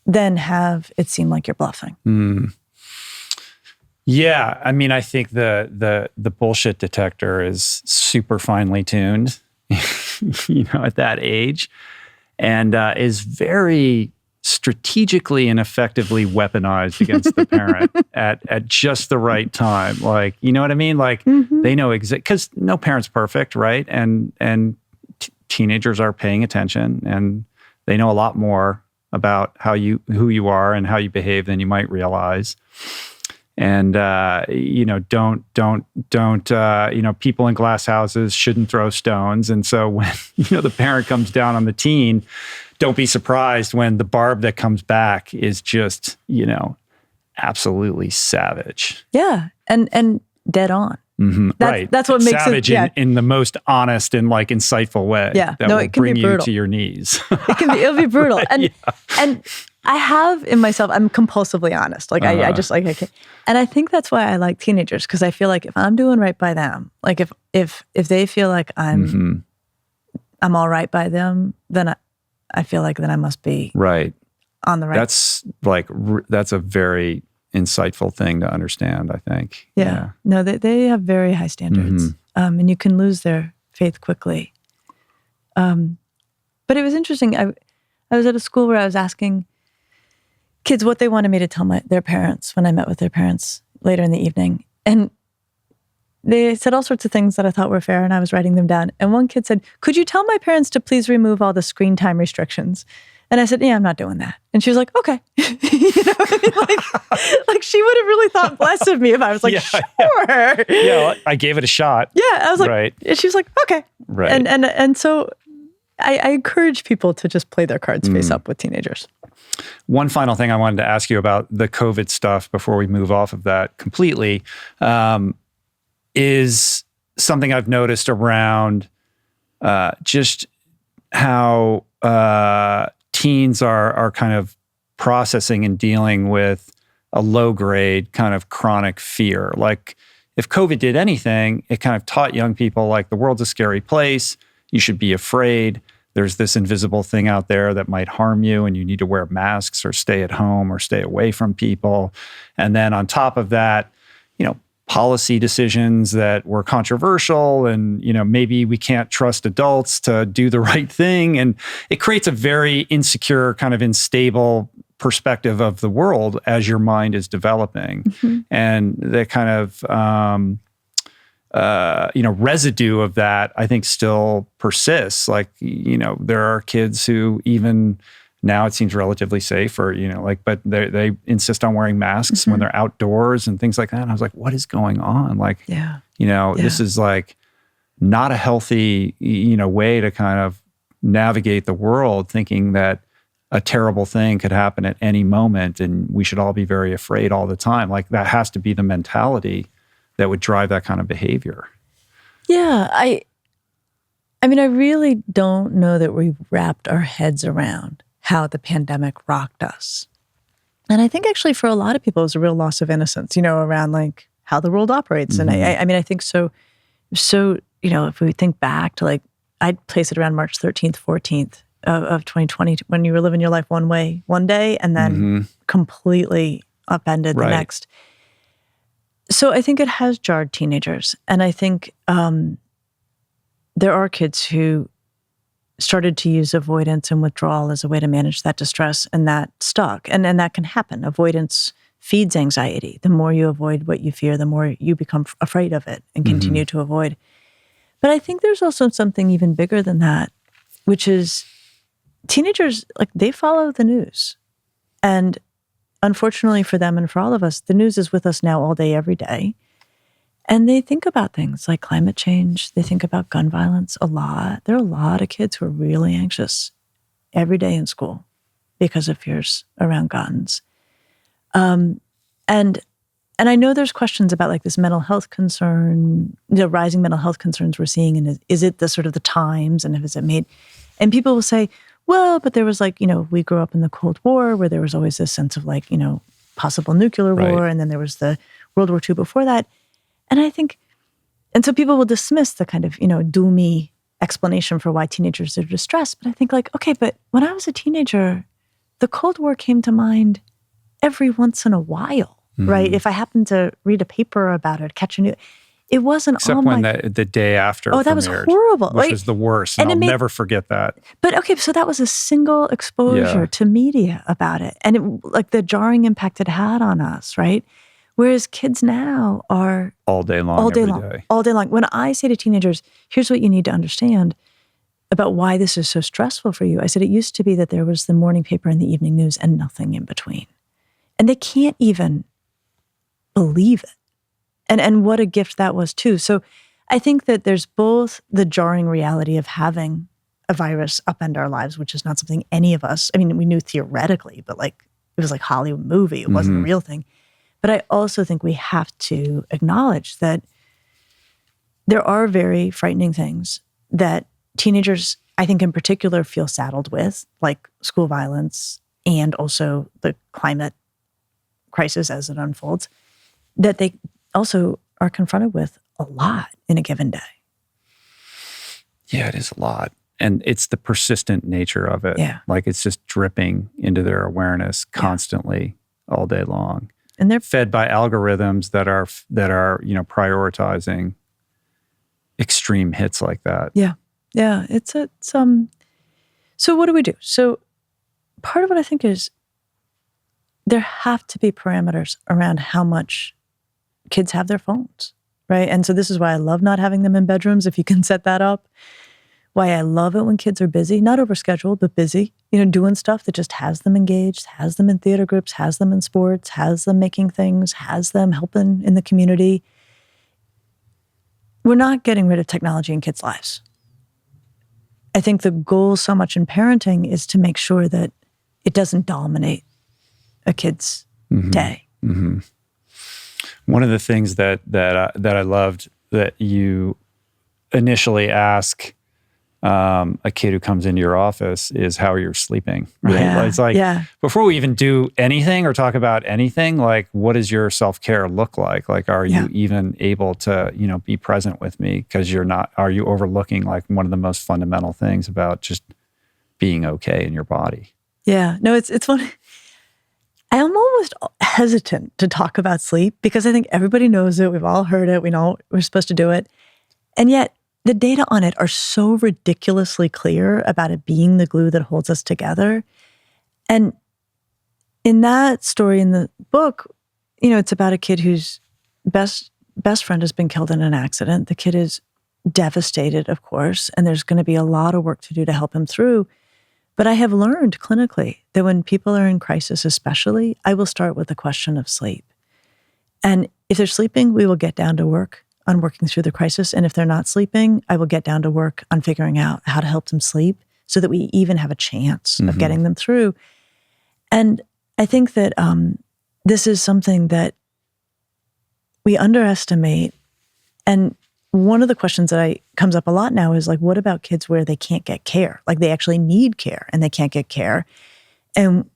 than have it seem like you're bluffing. Yeah, I mean, I think the bullshit detector is super finely tuned, at that age, and is very strategically and effectively weaponized against the parent at just the right time. Like, you know what I mean? Like they know because no parent's perfect, right? And teenagers are paying attention, and they know a lot more about who you are and how you behave than you might realize. And don't people in glass houses shouldn't throw stones. And so when the parent comes down on the teen, don't be surprised when the barb that comes back is just absolutely savage. Yeah, and dead on. Right. That's what makes savage in the most honest and like insightful way. Yeah. That will bring you to your knees. It'll be brutal. And I have in myself, I'm compulsively honest. Like I just like, I can't. And I think that's why I like teenagers, because I feel like if I'm doing right by them, like if they feel like I'm all right by them, then I feel like then I must be right on the right. That's a very insightful thing to understand, I think. Yeah. No, they have very high standards, and you can lose their faith quickly. But it was interesting. I was at a school where I was asking kids what they wanted me to tell their parents when I met with their parents later in the evening. And they said all sorts of things that I thought were fair, and I was writing them down. And one kid said, "Could you tell my parents to please remove all the screen time restrictions?" And I said, "Yeah, I'm not doing that." And she was like, "Okay." Like she would have really thought less of me if I was like, "Sure." Yeah, I gave it a shot. Yeah, I was like, right. And she was like, "Okay." Right. And so I encourage people to just play their cards face up with teenagers. One final thing I wanted to ask you about the COVID stuff before we move off of that completely is something I've noticed around just how teens are kind of processing and dealing with a low-grade kind of chronic fear. Like if COVID did anything, it kind of taught young people like the world's a scary place. You should be afraid. There's this invisible thing out there that might harm you, and you need to wear masks or stay at home or stay away from people. And then on top of that, policy decisions that were controversial, and maybe we can't trust adults to do the right thing, and it creates a very insecure, kind of unstable perspective of the world as your mind is developing. And the kind of residue of that, I think, still persists. Like, there are kids who even now it seems relatively safe, or, but they insist on wearing masks when they're outdoors and things like that. And I was like, what is going on? Like, this is like not a healthy, way to kind of navigate the world, thinking that a terrible thing could happen at any moment and we should all be very afraid all the time. Like that has to be the mentality that would drive that kind of behavior. Yeah, I mean, I really don't know that we've wrapped our heads around how the pandemic rocked us. And I think actually for a lot of people, it was a real loss of innocence, around like how the world operates. And I mean, I think so, if we think back to like, I'd place it around March 13th, 14th of 2020, when you were living your life one way, one day, and then completely upended the next. So I think it has jarred teenagers. And I think there are kids who started to use avoidance and withdrawal as a way to manage that distress, and that stuck. And that can happen. Avoidance feeds anxiety. The more you avoid what you fear, the more you become afraid of it and continue to avoid. But I think there's also something even bigger than that, which is teenagers, like they follow the news. And unfortunately for them and for all of us, the news is with us now all day, every day. And they think about things like climate change. They think about gun violence a lot. There are a lot of kids who are really anxious every day in school because of fears around guns. And I know there's questions about like this mental health concern, rising mental health concerns we're seeing, and is it the sort of the times, and has it made? And people will say, well, but there was like, we grew up in the Cold War where there was always this sense of like, possible nuclear war. And then there was the World War II before that. And so people will dismiss the kind of, doomy explanation for why teenagers are distressed. But I think like, okay, but when I was a teenager, the Cold War came to mind every once in a while, right? If I happened to read a paper about it, catch a new, it wasn't Except on when my... the day after Oh, that was premiered, horrible. Which was the worst. And I'll never forget that. But okay, so that was a single exposure to media about it. And it, like the jarring impact it had on us, right? Whereas kids now are... All day long, every day. All day long. When I say to teenagers, here's what you need to understand about why this is so stressful for you. I said, it used to be that there was the morning paper and the evening news and nothing in between. And they can't even believe it. And what a gift that was too. So I think that there's both the jarring reality of having a virus upend our lives, which is not something any of us, I mean, we knew theoretically, but like, it was like Hollywood movie. It wasn't a real thing. But I also think we have to acknowledge that there are very frightening things that teenagers, I think in particular, feel saddled with, like school violence and also the climate crisis as it unfolds, that they also are confronted with a lot in a given day. Yeah, it is a lot. And it's the persistent nature of it. Yeah. Like it's just dripping into their awareness constantly all day long. And they're fed by algorithms that are prioritizing extreme hits like that. Yeah. Yeah. So what do we do? So part of what I think is there have to be parameters around how much kids have their phones, right? And so this is why I love not having them in bedrooms, if you can set that up. Why I love it when kids are busy, not overscheduled, but busy, doing stuff that just has them engaged, has them in theater groups, has them in sports, has them making things, has them helping in the community. We're not getting rid of technology in kids' lives. I think the goal so much in parenting is to make sure that it doesn't dominate a kid's day. Mm-hmm. One of the things that I loved that you initially ask a kid who comes into your office is how you're sleeping. Right? Yeah, it's like before we even do anything or talk about anything, like what does your self-care look like? Like, are you even able to, be present with me? Because are you overlooking like one of the most fundamental things about just being okay in your body? Yeah, no, it's funny. I'm almost hesitant to talk about sleep because I think everybody knows it. We've all heard it. We know we're supposed to do it. And yet the data on it are so ridiculously clear about it being the glue that holds us together. And in that story in the book, it's about a kid whose best friend has been killed in an accident. The kid is devastated, of course, and there's going to be a lot of work to do to help him through. But I have learned clinically that when people are in crisis especially, I will start with the question of sleep. And if they're sleeping, we will get down to work on working through the crisis. And if they're not sleeping, I will get down to work on figuring out how to help them sleep so that we even have a chance of getting them through. And I think that this is something that we underestimate. And one of the questions that comes up a lot now is like, what about kids where they can't get care? Like they actually need care and they can't get care. And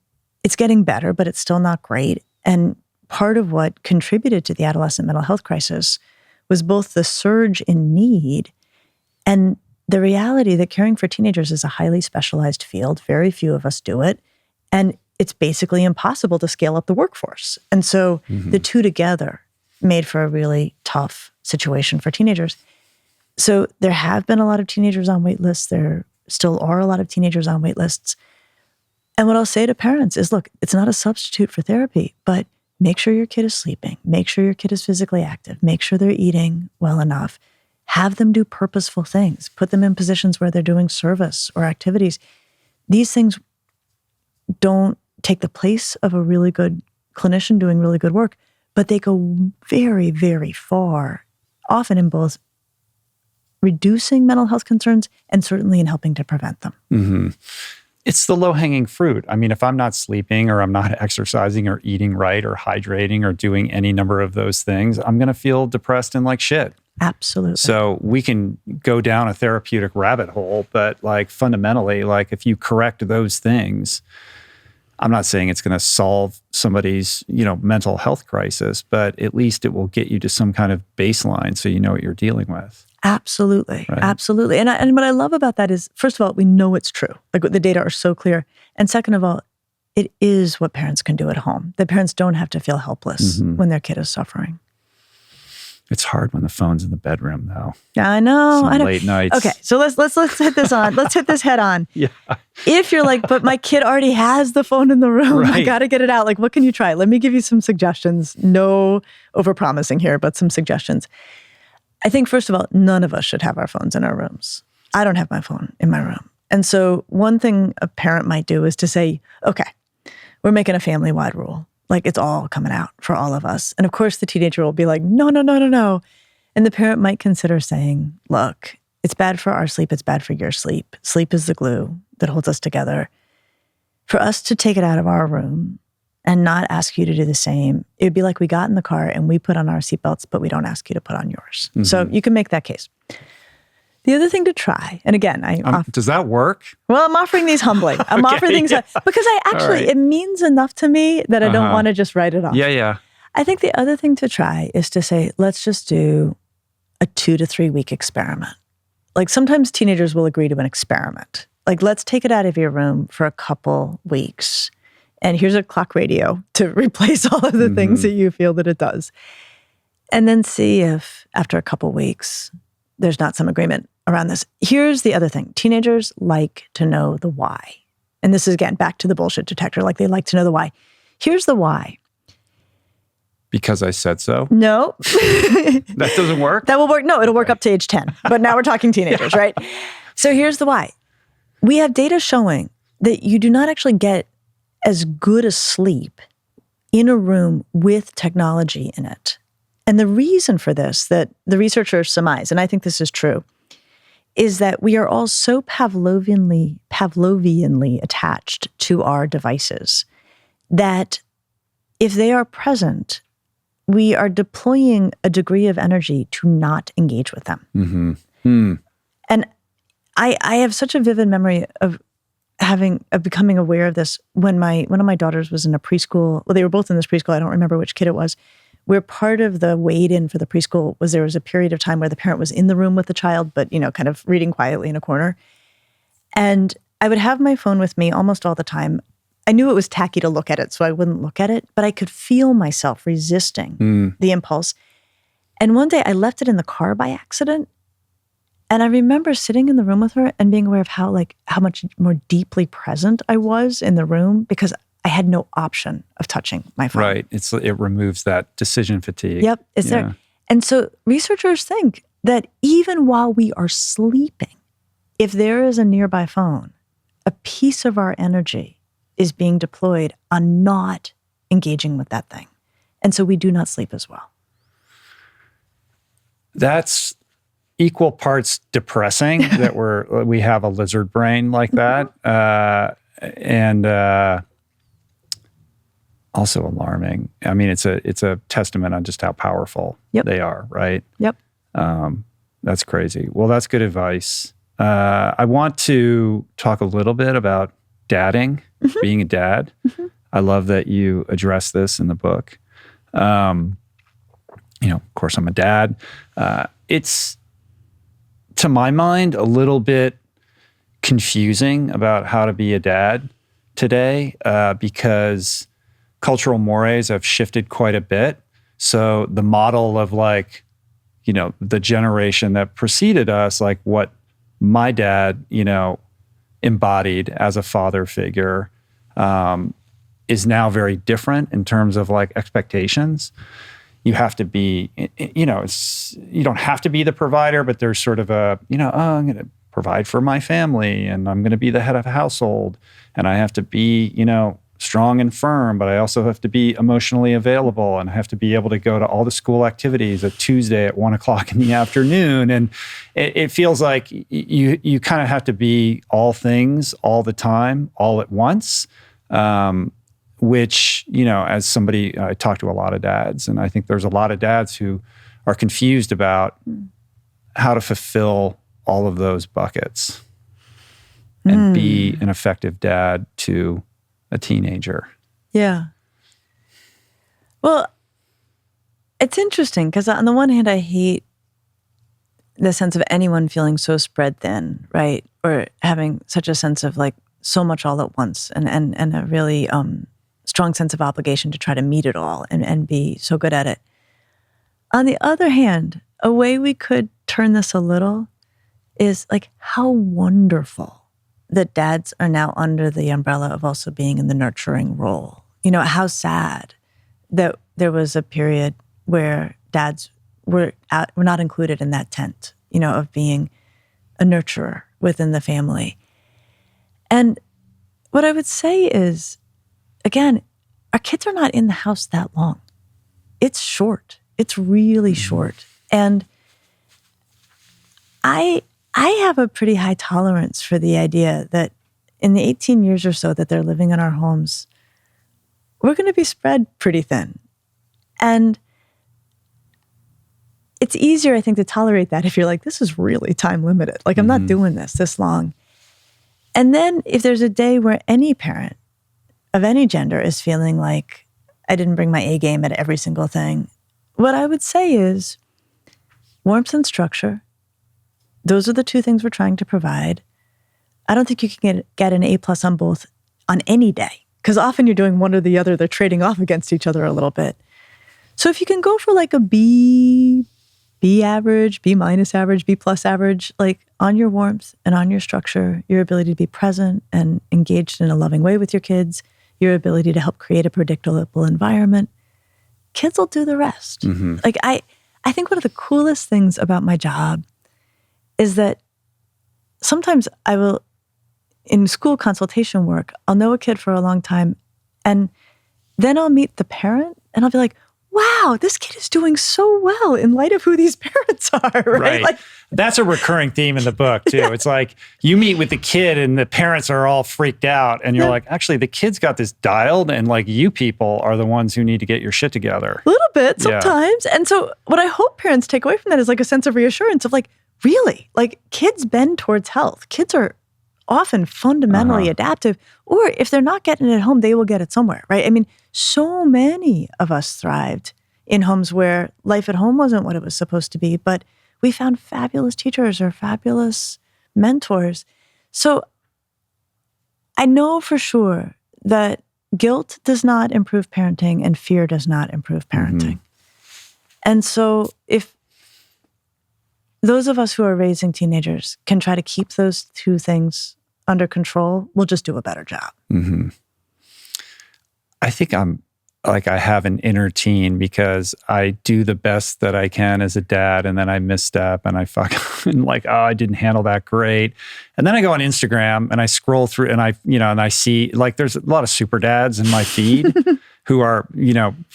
it's getting better, but it's still not great. And part of what contributed to the adolescent mental health crisis was both the surge in need and the reality that caring for teenagers is a highly specialized field. Very few of us do it. And it's basically impossible to scale up the workforce. And so the two together made for a really tough situation for teenagers. So there have been a lot of teenagers on wait lists. There still are a lot of teenagers on wait lists. And what I'll say to parents is, look, it's not a substitute for therapy, but make sure your kid is sleeping. Make sure your kid is physically active. Make sure they're eating well enough. Have them do purposeful things. Put them in positions where they're doing service or activities. These things don't take the place of a really good clinician doing really good work, but they go very, very far, often in both reducing mental health concerns and certainly in helping to prevent them. Mm-hmm. It's the low-hanging fruit. I mean, if I'm not sleeping or I'm not exercising or eating right or hydrating or doing any number of those things, I'm going to feel depressed and like shit. Absolutely. So we can go down a therapeutic rabbit hole, but like fundamentally, like if you correct those things, I'm not saying it's going to solve somebody's, mental health crisis, but at least it will get you to some kind of baseline so you know what you're dealing with. Absolutely. Right. Absolutely. And what I love about that is, first of all, we know it's true. Like the data are so clear. And second of all, it is what parents can do at home. The parents don't have to feel helpless when their kid is suffering. It's hard when the phone's in the bedroom, though. Yeah, I know. Some late nights. Okay, so let's hit this on. Let's hit this head on. Yeah. If you're like, but my kid already has the phone in the room, I Right. got to get it out. Like, what can you try? Let me give you some suggestions. No overpromising here, but some suggestions. I think, first of all, none of us should have our phones in our rooms. I don't have my phone in my room. And so one thing a parent might do is to say, okay, we're making a family-wide rule. Like it's all coming out for all of us. And of course the teenager will be like, no. And the parent might consider saying, look, it's bad for our sleep. It's bad for your sleep. Sleep is the glue that holds us together. For us to take it out of our room and not ask you to do the same, it would be like we got in the car and we put on our seatbelts, but we don't ask you to put on yours. Mm-hmm. So you can make that case. The other thing to try, and again, does that work? Well, I'm offering these humbly. I'm offering things because it means enough to me that I don't want to just write it off. Yeah. I think the other thing to try is to say, let's just do a 2 to 3 week experiment. Like sometimes teenagers will agree to an experiment. Like, let's take it out of your room for a couple weeks. And here's a clock radio to replace all of the things that you feel that it does. And then see if after a couple weeks, there's not some agreement around this. Here's the other thing. Teenagers like to know the why. And this is, again, back to the bullshit detector. Like they like to know the why. Here's the why. Because I said so? No. That doesn't work? That will work. No, it'll work up to age 10. But now we're talking teenagers, right? So here's the why. We have data showing that you do not actually get as good a sleep in a room with technology in it. And the reason for this that the researchers surmise, and I think this is true, is that we are all so Pavlovianly attached to our devices that if they are present, we are deploying a degree of energy to not engage with them. And I have such a vivid memory of becoming aware of this when one of my daughters was in a preschool. Well, they were both in this preschool. I don't remember which kid it was. Where part of the wade-in for the preschool was there was a period of time where the parent was in the room with the child, but, kind of reading quietly in a corner. And I would have my phone with me almost all the time. I knew it was tacky to look at it, so I wouldn't look at it, but I could feel myself resisting the impulse. And one day I left it in the car by accident. And I remember sitting in the room with her and being aware of how much more deeply present I was in the room because I had no option of touching my phone. Right. It removes that decision fatigue. Yep. It's there. And so researchers think that even while we are sleeping, if there is a nearby phone, a piece of our energy is being deployed on not engaging with that thing. And so we do not sleep as well. That's equal parts depressing that we have a lizard brain like that. And also alarming. I mean, it's a testament on just how powerful they are, right? Yep. That's crazy. Well, that's good advice. I want to talk a little bit about dadding, being a dad. I love that you address this in the book. Of course, I'm a dad. It's, to my mind, a little bit confusing about how to be a dad today because cultural mores have shifted quite a bit. So the model of the generation that preceded us, like what my dad, embodied as a father figure, is now very different in terms of expectations. You have to be, you don't have to be the provider, but there's sort of a, I'm going to provide for my family and I'm going to be the head of a household and I have to be, strong and firm, but I also have to be emotionally available and I have to be able to go to all the school activities at Tuesday at 1:00 in the afternoon. And it feels like you kind of have to be all things all the time, all at once, which, as somebody, I talk to a lot of dads, and I think there's a lot of dads who are confused about how to fulfill all of those buckets and be an effective dad to a teenager. Yeah. Well, it's interesting because on the one hand, I hate the sense of anyone feeling so spread thin, right? Or having such a sense of like so much all at once and a really strong sense of obligation to try to meet it all and be so good at it. On the other hand, a way we could turn this a little is like how wonderful that dads are now under the umbrella of also being in the nurturing role. You know, how sad that there was a period where dads were not included in that tent, you know, of being a nurturer within the family. And what I would say is, again, our kids are not in the house that long. It's short. It's really short. And I have a pretty high tolerance for the idea that in the 18 years or so that they're living in our homes, we're going to be spread pretty thin. And it's easier, I think, to tolerate that if you're like, this is really time limited. Like, I'm not doing this long. And then if there's a day where any parent of any gender is feeling like I didn't bring my A game at every single thing, what I would say is warmth and structure. Those are the two things we're trying to provide. I don't think you can get an A+ on both on any day, because often you're doing one or the other. They're trading off against each other a little bit. So if you can go for like a B average, B- average, B+ average, like on your warmth and on your structure, your ability to be present and engaged in a loving way with your kids, your ability to help create a predictable environment, kids will do the rest. Like I think one of the coolest things about my job is that sometimes I will, in school consultation work, I'll know a kid for a long time, and then I'll meet the parent and I'll be like, wow, this kid is doing so well in light of who these parents are, right? Like, that's a recurring theme in the book too. Yeah. It's like you meet with the kid and the parents are all freaked out and you're like, actually the kid's got this dialed and like you people are the ones who need to get your shit together. A little bit sometimes. Yeah. And so what I hope parents take away from that is like a sense of reassurance of like, really, like kids bend towards health. Kids are often fundamentally adaptive, or if they're not getting it at home, they will get it somewhere, right? I mean, so many of us thrived in homes where life at home wasn't what it was supposed to be, but we found fabulous teachers or fabulous mentors. So I know for sure that guilt does not improve parenting and fear does not improve parenting. And so if those of us who are raising teenagers can try to keep those two things under control, we'll just do a better job. I think I have an inner teen because I do the best that I can as a dad and then I misstep and I fuck and like, oh, I didn't handle that great. And then I go on Instagram and I scroll through and I see like there's a lot of super dads in my feed who are,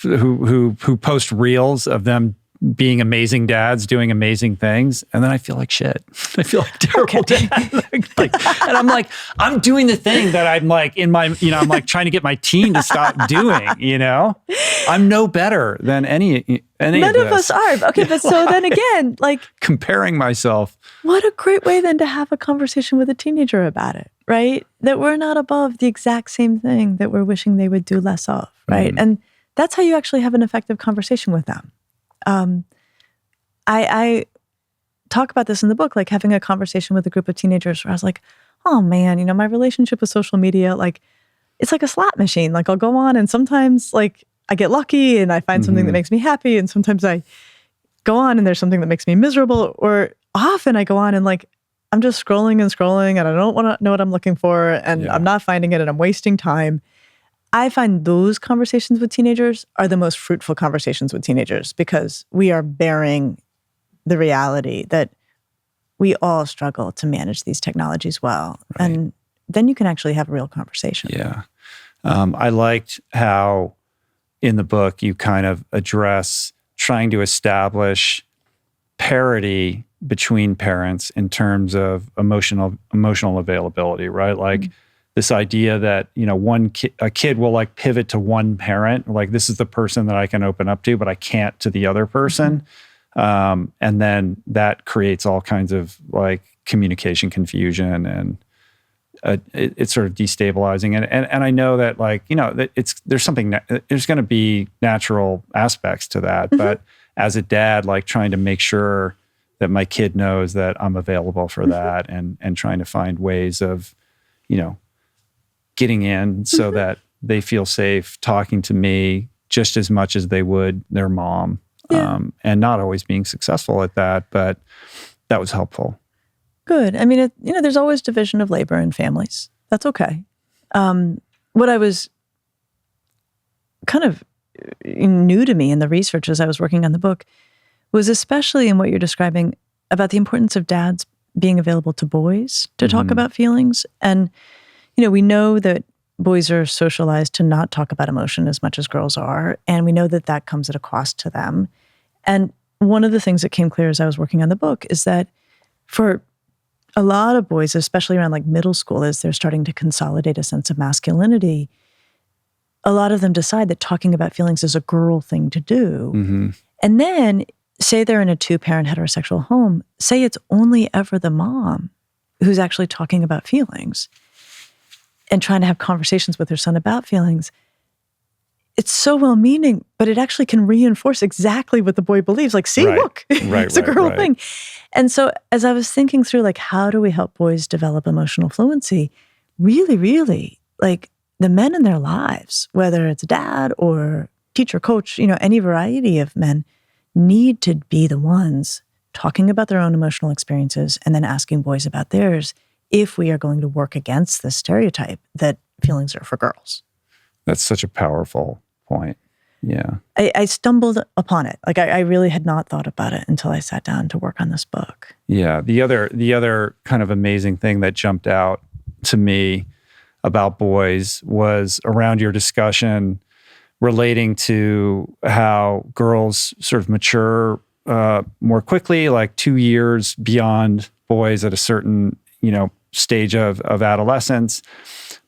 who post reels of them being amazing dads, doing amazing things. And then I feel like shit. I feel like terrible dad. And I'm like, I'm doing the thing that I'm like in my, I'm like trying to get my teen to stop doing, I'm no better than any None of us are. Okay, but so then again, like comparing myself. What a great way then to have a conversation with a teenager about it, right? That we're not above the exact same thing that we're wishing they would do less of, right? And that's how you actually have an effective conversation with them. I talk about this in the book, like having a conversation with a group of teenagers where I was like, oh man, my relationship with social media, like it's like a slot machine. Like I'll go on and sometimes like I get lucky and I find something that makes me happy. And sometimes I go on and there's something that makes me miserable, or often I go on and like, I'm just scrolling and I don't want to know what I'm looking for and I'm not finding it and I'm wasting time. I find those conversations with teenagers are the most fruitful conversations with teenagers because we are bearing the reality that we all struggle to manage these technologies well. Right. And then you can actually have a real conversation. Yeah. I liked how in the book you kind of address trying to establish parity between parents in terms of emotional availability, right? Like this idea that, a kid will like pivot to one parent, like this is the person that I can open up to, but I can't to the other person. And then that creates all kinds of like communication confusion, and it's sort of destabilizing. And I know that, like, you know, that there's going to be natural aspects to that. But as a dad, like trying to make sure that my kid knows that I'm available for that, and trying to find ways of, you know, getting in so that they feel safe talking to me just as much as they would their mom. And not always being successful at that, but that was helpful. Good. I mean, there's always division of labor in families. That's okay. What I was kind of new to me in the research as I was working on the book was especially in what you're describing about the importance of dads being available to boys to talk about feelings. And, you know, we know that boys are socialized to not talk about emotion as much as girls are. And we know that that comes at a cost to them. And one of the things that came clear as I was working on the book is that for a lot of boys, especially around like middle school, as they're starting to consolidate a sense of masculinity, a lot of them decide that talking about feelings is a girl thing to do. And then say they're in a two-parent heterosexual home, say it's only ever the mom who's actually talking about feelings and trying to have conversations with her son about feelings. It's so well-meaning, but it actually can reinforce exactly what the boy believes. Like, see, look, it's a girl thing. And so as I was thinking through, like, how do we help boys develop emotional fluency? Really, really, like, the men in their lives, whether it's dad or teacher, coach, you know, any variety of men, need to be the ones talking about their own emotional experiences and then asking boys about theirs if we are going to work against the stereotype that feelings are for girls. That's such a powerful point. Yeah. I stumbled upon it. Like, I really had not thought about it until I sat down to work on this book. Yeah. The other kind of amazing thing that jumped out to me about boys was around your discussion relating to how girls sort of mature more quickly, like 2 years beyond boys at a certain, you know, stage of adolescence.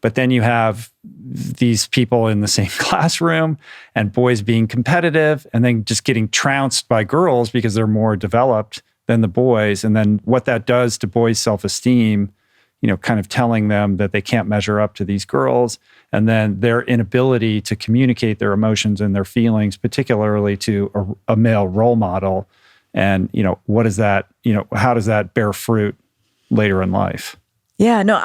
But then you have these people in the same classroom and boys being competitive and then just getting trounced by girls because they're more developed than the boys. And then what that does to boys' self-esteem, you know, kind of telling them that they can't measure up to these girls, and then their inability to communicate their emotions and their feelings, particularly to a male role model. And, you know, what is that, you know, how does that bear fruit later in life? Yeah, no,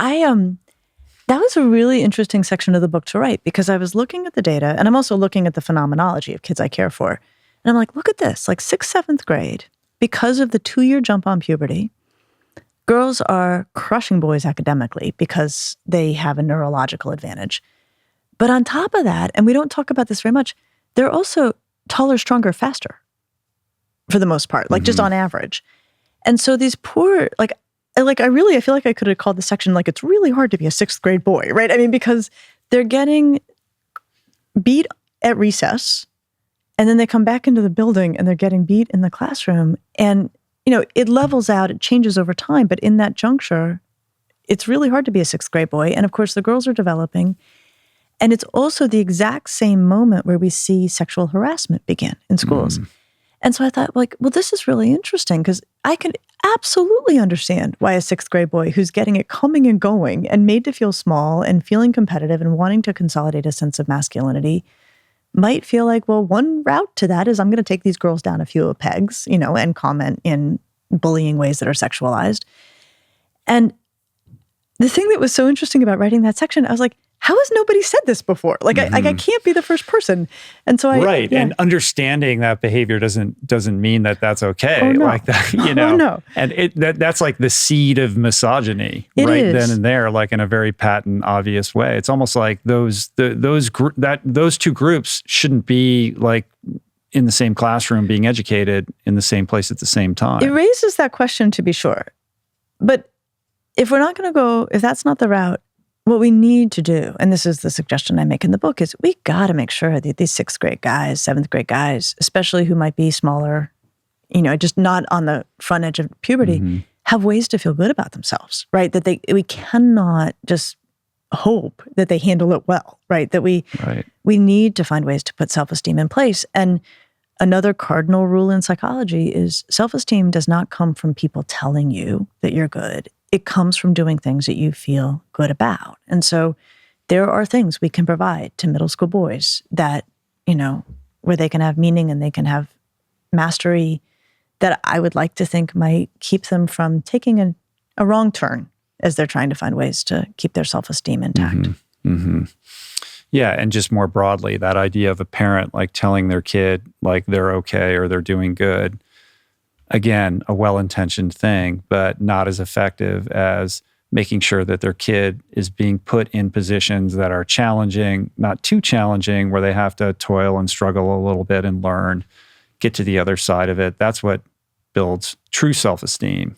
that was a really interesting section of the book to write, because I was looking at the data, and I'm also looking at the phenomenology of kids I care for. And I'm like, look at this, like 6th, 7th grade, because of the 2-year jump on puberty, girls are crushing boys academically because they have a neurological advantage. But on top of that, and we don't talk about this very much, they're also taller, stronger, faster for the most part, like just on average. And so these poor, I feel like I could have called the section, like, it's really hard to be a 6th grade boy, right? I mean, because they're getting beat at recess, and then they come back into the building and they're getting beat in the classroom. And, you know, it levels out, it changes over time. But in that juncture, it's really hard to be a 6th grade boy. And of course, the girls are developing. And it's also the exact same moment where we see sexual harassment begin in schools. And so I thought, like, well, this is really interesting, because I can absolutely understand why a 6th grade boy who's getting it coming and going and made to feel small and feeling competitive and wanting to consolidate a sense of masculinity might feel like, well, one route to that is I'm going to take these girls down a few pegs, you know, and comment in bullying ways that are sexualized. And the thing that was so interesting about writing that section, I was like, how has nobody said this before? Like, I can't be the first person. And so and understanding that behavior doesn't mean that that's okay. Like that, you know. No. And that's like the seed of misogyny, it right is. Then and there, like in a very patent, obvious way. It's almost like those two groups shouldn't be like in the same classroom being educated in the same place at the same time. It raises that question, to be sure. But if we're not going to go, if that's not the route, what we need to do, and this is the suggestion I make in the book, is we got to make sure that these 6th grade guys, 7th grade guys, especially who might be smaller, you know, just not on the front edge of puberty, have ways to feel good about themselves, right? That we cannot just hope that they handle it well, right? That we need to find ways to put self-esteem in place. And another cardinal rule in psychology is self-esteem does not come from people telling you that you're good. It comes from doing things that you feel good about. And so there are things we can provide to middle school boys that, where they can have meaning and they can have mastery that I would like to think might keep them from taking a wrong turn as they're trying to find ways to keep their self-esteem intact. Mm-hmm. Mm-hmm. Yeah, and just more broadly, that idea of a parent like telling their kid like they're okay or they're doing good. Again, a well-intentioned thing, but not as effective as making sure that their kid is being put in positions that are challenging, not too challenging, where they have to toil and struggle a little bit and learn, get to the other side of it. That's what builds true self-esteem,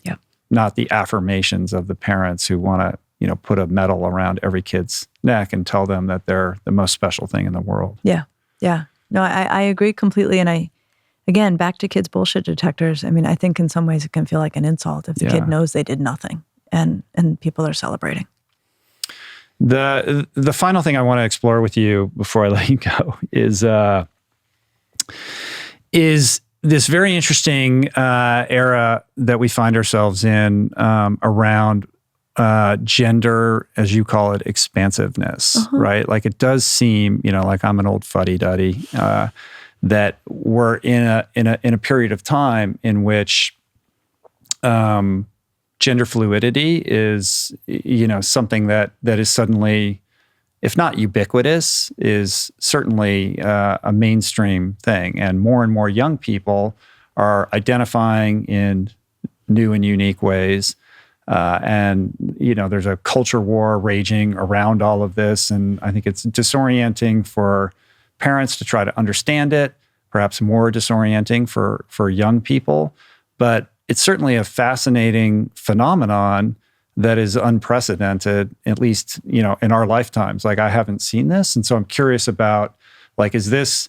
not the affirmations of the parents who want to, put a medal around every kid's neck and tell them that they're the most special thing in the world. Yeah. Yeah. No, I agree completely. And again, back to kids' bullshit detectors. I mean, I think in some ways it can feel like an insult if the kid knows they did nothing and people are celebrating. The final thing I want to explore with you before I let you go is this very interesting era that we find ourselves in around gender, as you call it, expansiveness, right? Like it does seem, like I'm an old fuddy-duddy, that we're in a period of time in which gender fluidity is, something that is suddenly, if not ubiquitous, is certainly a mainstream thing. And more young people are identifying in new and unique ways. And there's a culture war raging around all of this. And I think it's disorienting for parents to try to understand it, perhaps more disorienting for young people. But it's certainly a fascinating phenomenon that is unprecedented, at least, in our lifetimes. Like I haven't seen this. And so I'm curious about, like, is this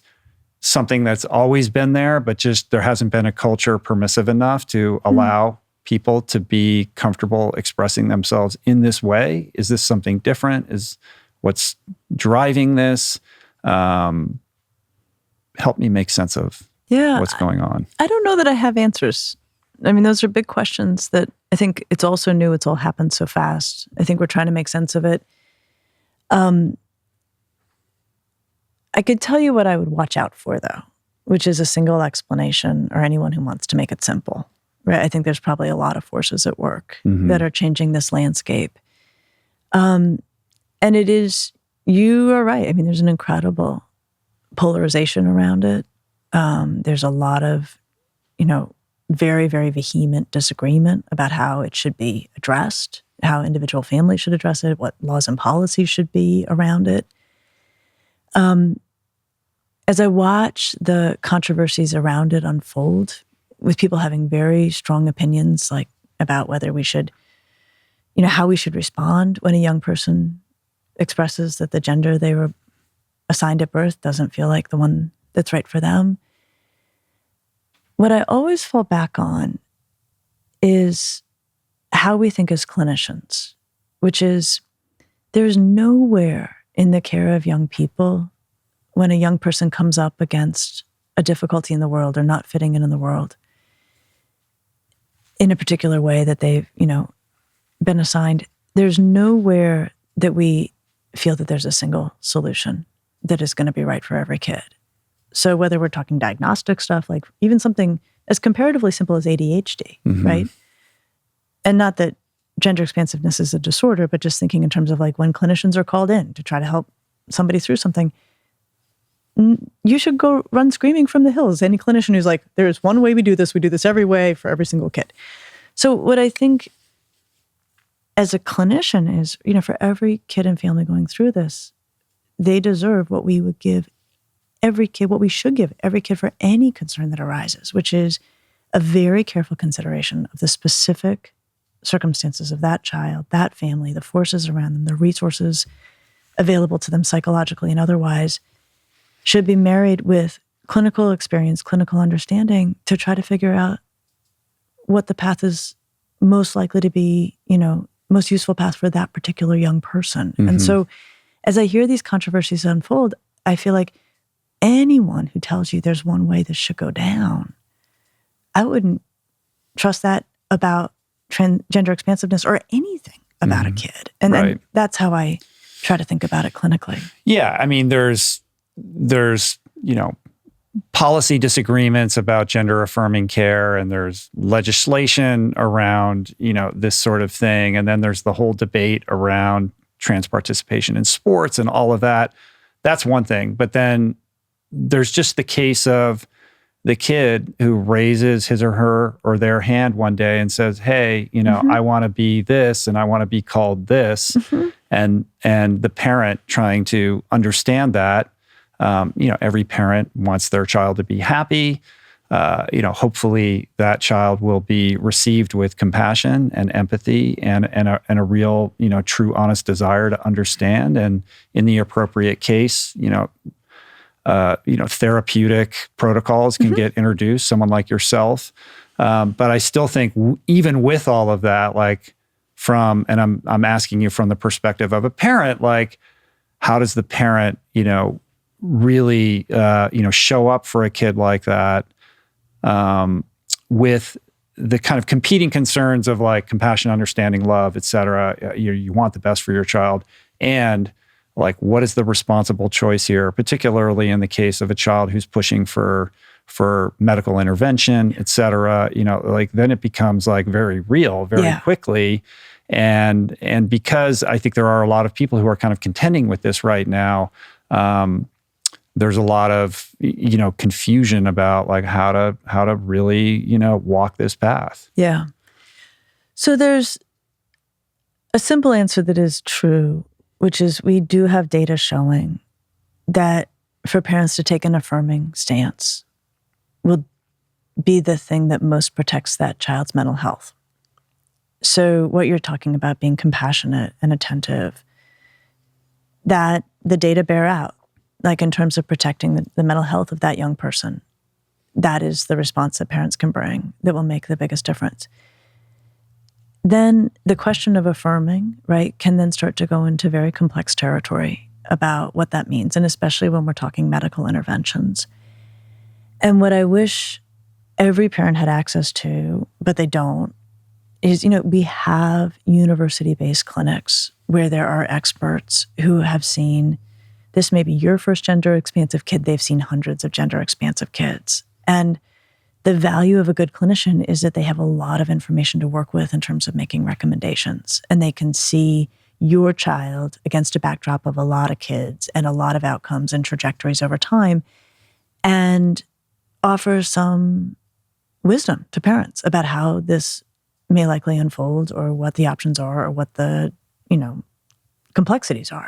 something that's always been there, but just there hasn't been a culture permissive enough to allow people to be comfortable expressing themselves in this way? Is this something different? Is what's driving this? Help me make sense of what's going on. I don't know that I have answers. I mean, those are big questions that I think it's also new. It's all happened so fast. I think we're trying to make sense of it. I could tell you what I would watch out for, though, which is a single explanation or anyone who wants to make it simple. Right? I think there's probably a lot of forces at work that are changing this landscape. And it is, you are right. I mean, there's an incredible polarization around it. There's a lot of, very, very vehement disagreement about how it should be addressed, how individual families should address it, what laws and policies should be around it. As I watch the controversies around it unfold, with people having very strong opinions, like about whether we should, how we should respond when a young person expresses that the gender they were assigned at birth doesn't feel like the one that's right for them. What I always fall back on is how we think as clinicians, which is there's nowhere in the care of young people when a young person comes up against a difficulty in the world or not fitting in the world in a particular way that they've, been assigned. There's nowhere that we feel that there's a single solution that is going to be right for every kid. So whether we're talking diagnostic stuff, like even something as comparatively simple as ADHD, right? And not that gender expansiveness is a disorder, but just thinking in terms of like when clinicians are called in to try to help somebody through something, you should go run screaming from the hills. Any clinician who's like, there's one way we do this every way for every single kid. So what I think as a clinician is, for every kid and family going through this, they deserve what we would give every kid, what we should give every kid for any concern that arises, which is a very careful consideration of the specific circumstances of that child, that family, the forces around them, the resources available to them psychologically and otherwise, should be married with clinical experience, clinical understanding to try to figure out what the path is most likely to be, most useful path for that particular young person. And so as I hear these controversies unfold, I feel like anyone who tells you there's one way this should go down, I wouldn't trust that about gender expansiveness or anything about a kid. And then that's how I try to think about it clinically. Yeah, I mean, there's policy disagreements about gender affirming care, and there's legislation around, this sort of thing. And then there's the whole debate around trans participation in sports and all of that. That's one thing. But then there's just the case of the kid who raises his or her or their hand one day and says, hey, I want to be this and I want to be called this. And the parent trying to understand that. Every parent wants their child to be happy. Hopefully that child will be received with compassion and empathy and a real, true, honest desire to understand. And in the appropriate case, therapeutic protocols can get introduced, someone like yourself. But I still think even with all of that, and I'm asking you from the perspective of a parent, how does the parent, really, show up for a kid like that, with the kind of competing concerns of compassion, understanding, love, et cetera. You want the best for your child. And what is the responsible choice here, particularly in the case of a child who's pushing for medical intervention, et cetera, then it becomes very real very quickly. And because I think there are a lot of people who are kind of contending with this right now, there's a lot of, confusion about how to really, walk this path. Yeah. So there's a simple answer that is true, which is we do have data showing that for parents to take an affirming stance will be the thing that most protects that child's mental health. So what you're talking about, being compassionate and attentive, that the data bear out, in terms of protecting the mental health of that young person, that is the response that parents can bring that will make the biggest difference. Then the question of affirming, can then start to go into very complex territory about what that means, and especially when we're talking medical interventions. And what I wish every parent had access to, but they don't, is, we have university-based clinics where there are experts who have seen, this may be your first gender expansive kid, they've seen hundreds of gender expansive kids. And the value of a good clinician is that they have a lot of information to work with in terms of making recommendations. And they can see your child against a backdrop of a lot of kids and a lot of outcomes and trajectories over time, and offer some wisdom to parents about how this may likely unfold, or what the options are, or what the, complexities are.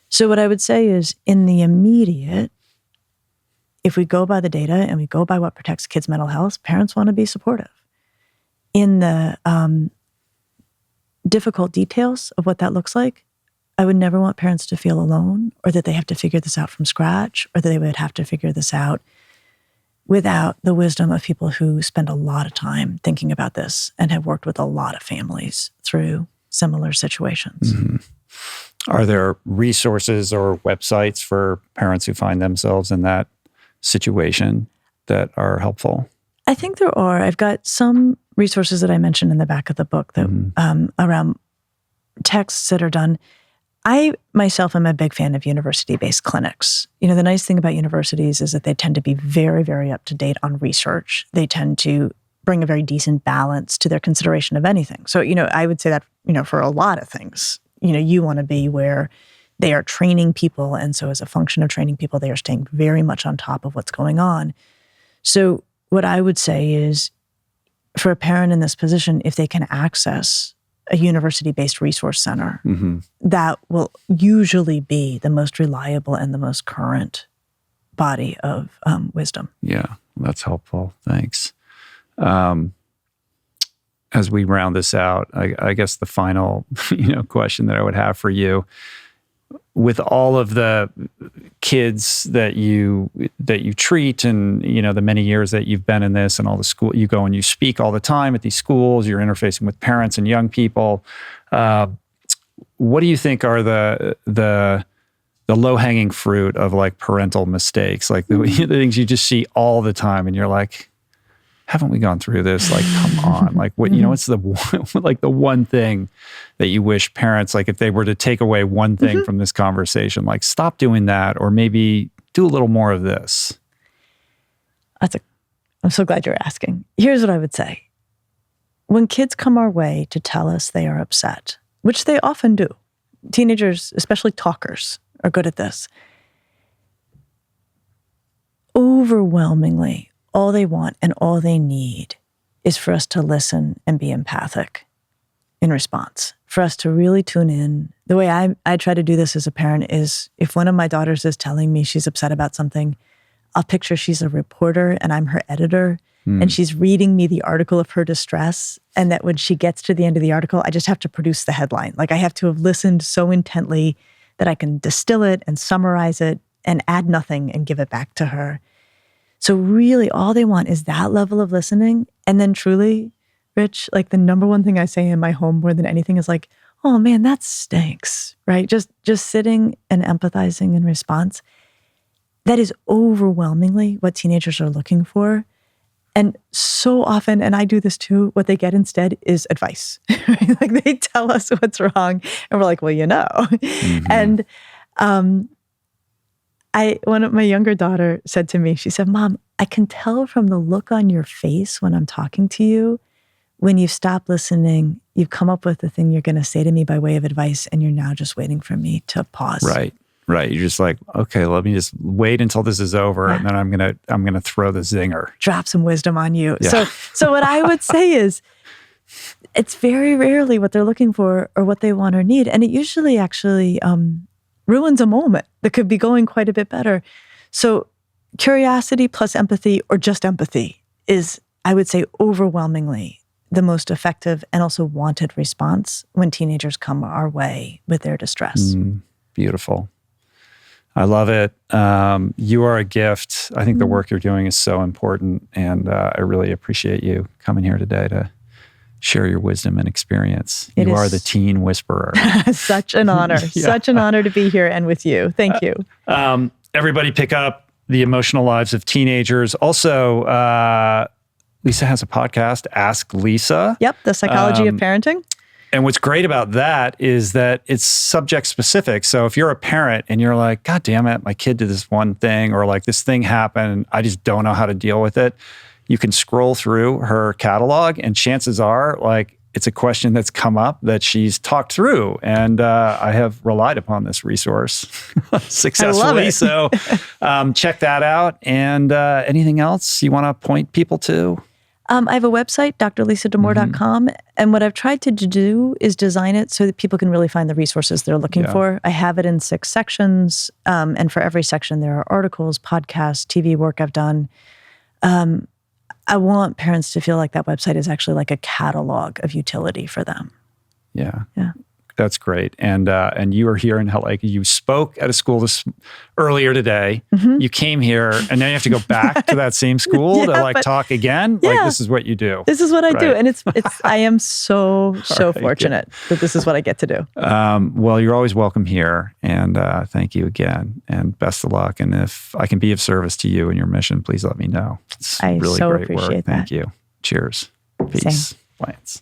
So what I would say is, in the immediate, if we go by the data and we go by what protects kids' mental health, parents want to be supportive. In the difficult details of what that looks like, I would never want parents to feel alone, or that they have to figure this out from scratch, or that they would have to figure this out without the wisdom of people who spend a lot of time thinking about this and have worked with a lot of families through similar situations. Are there resources or websites for parents who find themselves in that situation that are helpful? I think there are. I've got some resources that I mentioned in the back of the book that around texts that are done. I myself am a big fan of university-based clinics. The nice thing about universities is that they tend to be very, very up to date on research. They tend to bring a very decent balance to their consideration of anything. So, I would say that, for a lot of things, you want to be where they are training people. And so as a function of training people, they are staying very much on top of what's going on. So what I would say is, for a parent in this position, if they can access a university-based resource center, that will usually be the most reliable and the most current body of wisdom. Yeah, that's helpful. Thanks. As we round this out, I guess the final, question that I would have for you, with all of the kids that you treat, and the many years that you've been in this, and all the school you go and you speak all the time at these schools, you're interfacing with parents and young people. What do you think are the the low-hanging fruit of like parental mistakes, like the things you just see all the time, and you're like, haven't we gone through this? Like, come on. Like, what, you know, what's the like the one thing that you wish parents, like if they were to take away one thing from this conversation, like stop doing that, or maybe do a little more of this? I'm so glad you're asking. Here's what I would say. When kids come our way to tell us they are upset, which they often do, teenagers, especially talkers, are good at this. Overwhelmingly, all they want and all they need is for us to listen and be empathic in response, for us to really tune in. The way I try to do this as a parent is if one of my daughters is telling me she's upset about something, I'll picture she's a reporter and I'm her editor, and she's reading me the article of her distress, and that when she gets to the end of the article, I just have to produce the headline. Like I have to have listened so intently that I can distill it and summarize it and add nothing and give it back to her. So really all they want is that level of listening. And then truly, Rich, like the number one thing I say in my home more than anything is like, oh man, that stinks, right? Just sitting and empathizing in response. That is overwhelmingly what teenagers are looking for. And so often, and I do this too, what they get instead is advice. Right? Like they tell us what's wrong and we're like, well, you know. And one of my younger daughter said to me, she said, Mom, I can tell from the look on your face when I'm talking to you, when you stop listening, you've come up with the thing you're going to say to me by way of advice, and you're now just waiting for me to pause. Right. You're just like, okay, let me just wait until this is over, and then I'm gonna throw the zinger. Drop some wisdom on you. Yeah. So what I would say is, it's very rarely what they're looking for or what they want or need, and it usually actually ruins a moment that could be going quite a bit better. So curiosity plus empathy, or just empathy, is, I would say, overwhelmingly the most effective and also wanted response when teenagers come our way with their distress. Beautiful. I love it. You are a gift. I think the work you're doing is so important, and I really appreciate you coming here today to share your wisdom and experience. You are the teen whisperer. Such an honor. Such an honor to be here and with you. Thank you. Everybody pick up The Emotional Lives of Teenagers. Also, Lisa has a podcast, Ask Lisa. Yep, The Psychology of Parenting. And what's great about that is that it's subject specific. So if you're a parent and you're like, God damn it, my kid did this one thing, or like this thing happened, I just don't know how to deal with it. You can scroll through her catalog, and chances are like it's a question that's come up that she's talked through. And I have relied upon this resource successfully. So check that out. And anything else you want to point people to? I have a website, drlisadamour.com, and what I've tried to do is design it so that people can really find the resources they're looking for. I have it in 6 sections, and for every section there are articles, podcasts, TV work I've done. I want parents to feel like that website is actually like a catalog of utility for them. Yeah. That's great. And you are here in LA. You spoke at a school earlier today. You came here, and now you have to go back to that same school to like talk again. Like this is what you do. This is what I do, and it's. I am so fortunate that this is what I get to do. Well, you're always welcome here, and thank you again, and best of luck. And if I can be of service to you and your mission, please let me know. It's I really so great appreciate work. that. Thank you. Cheers. Peace. Lance.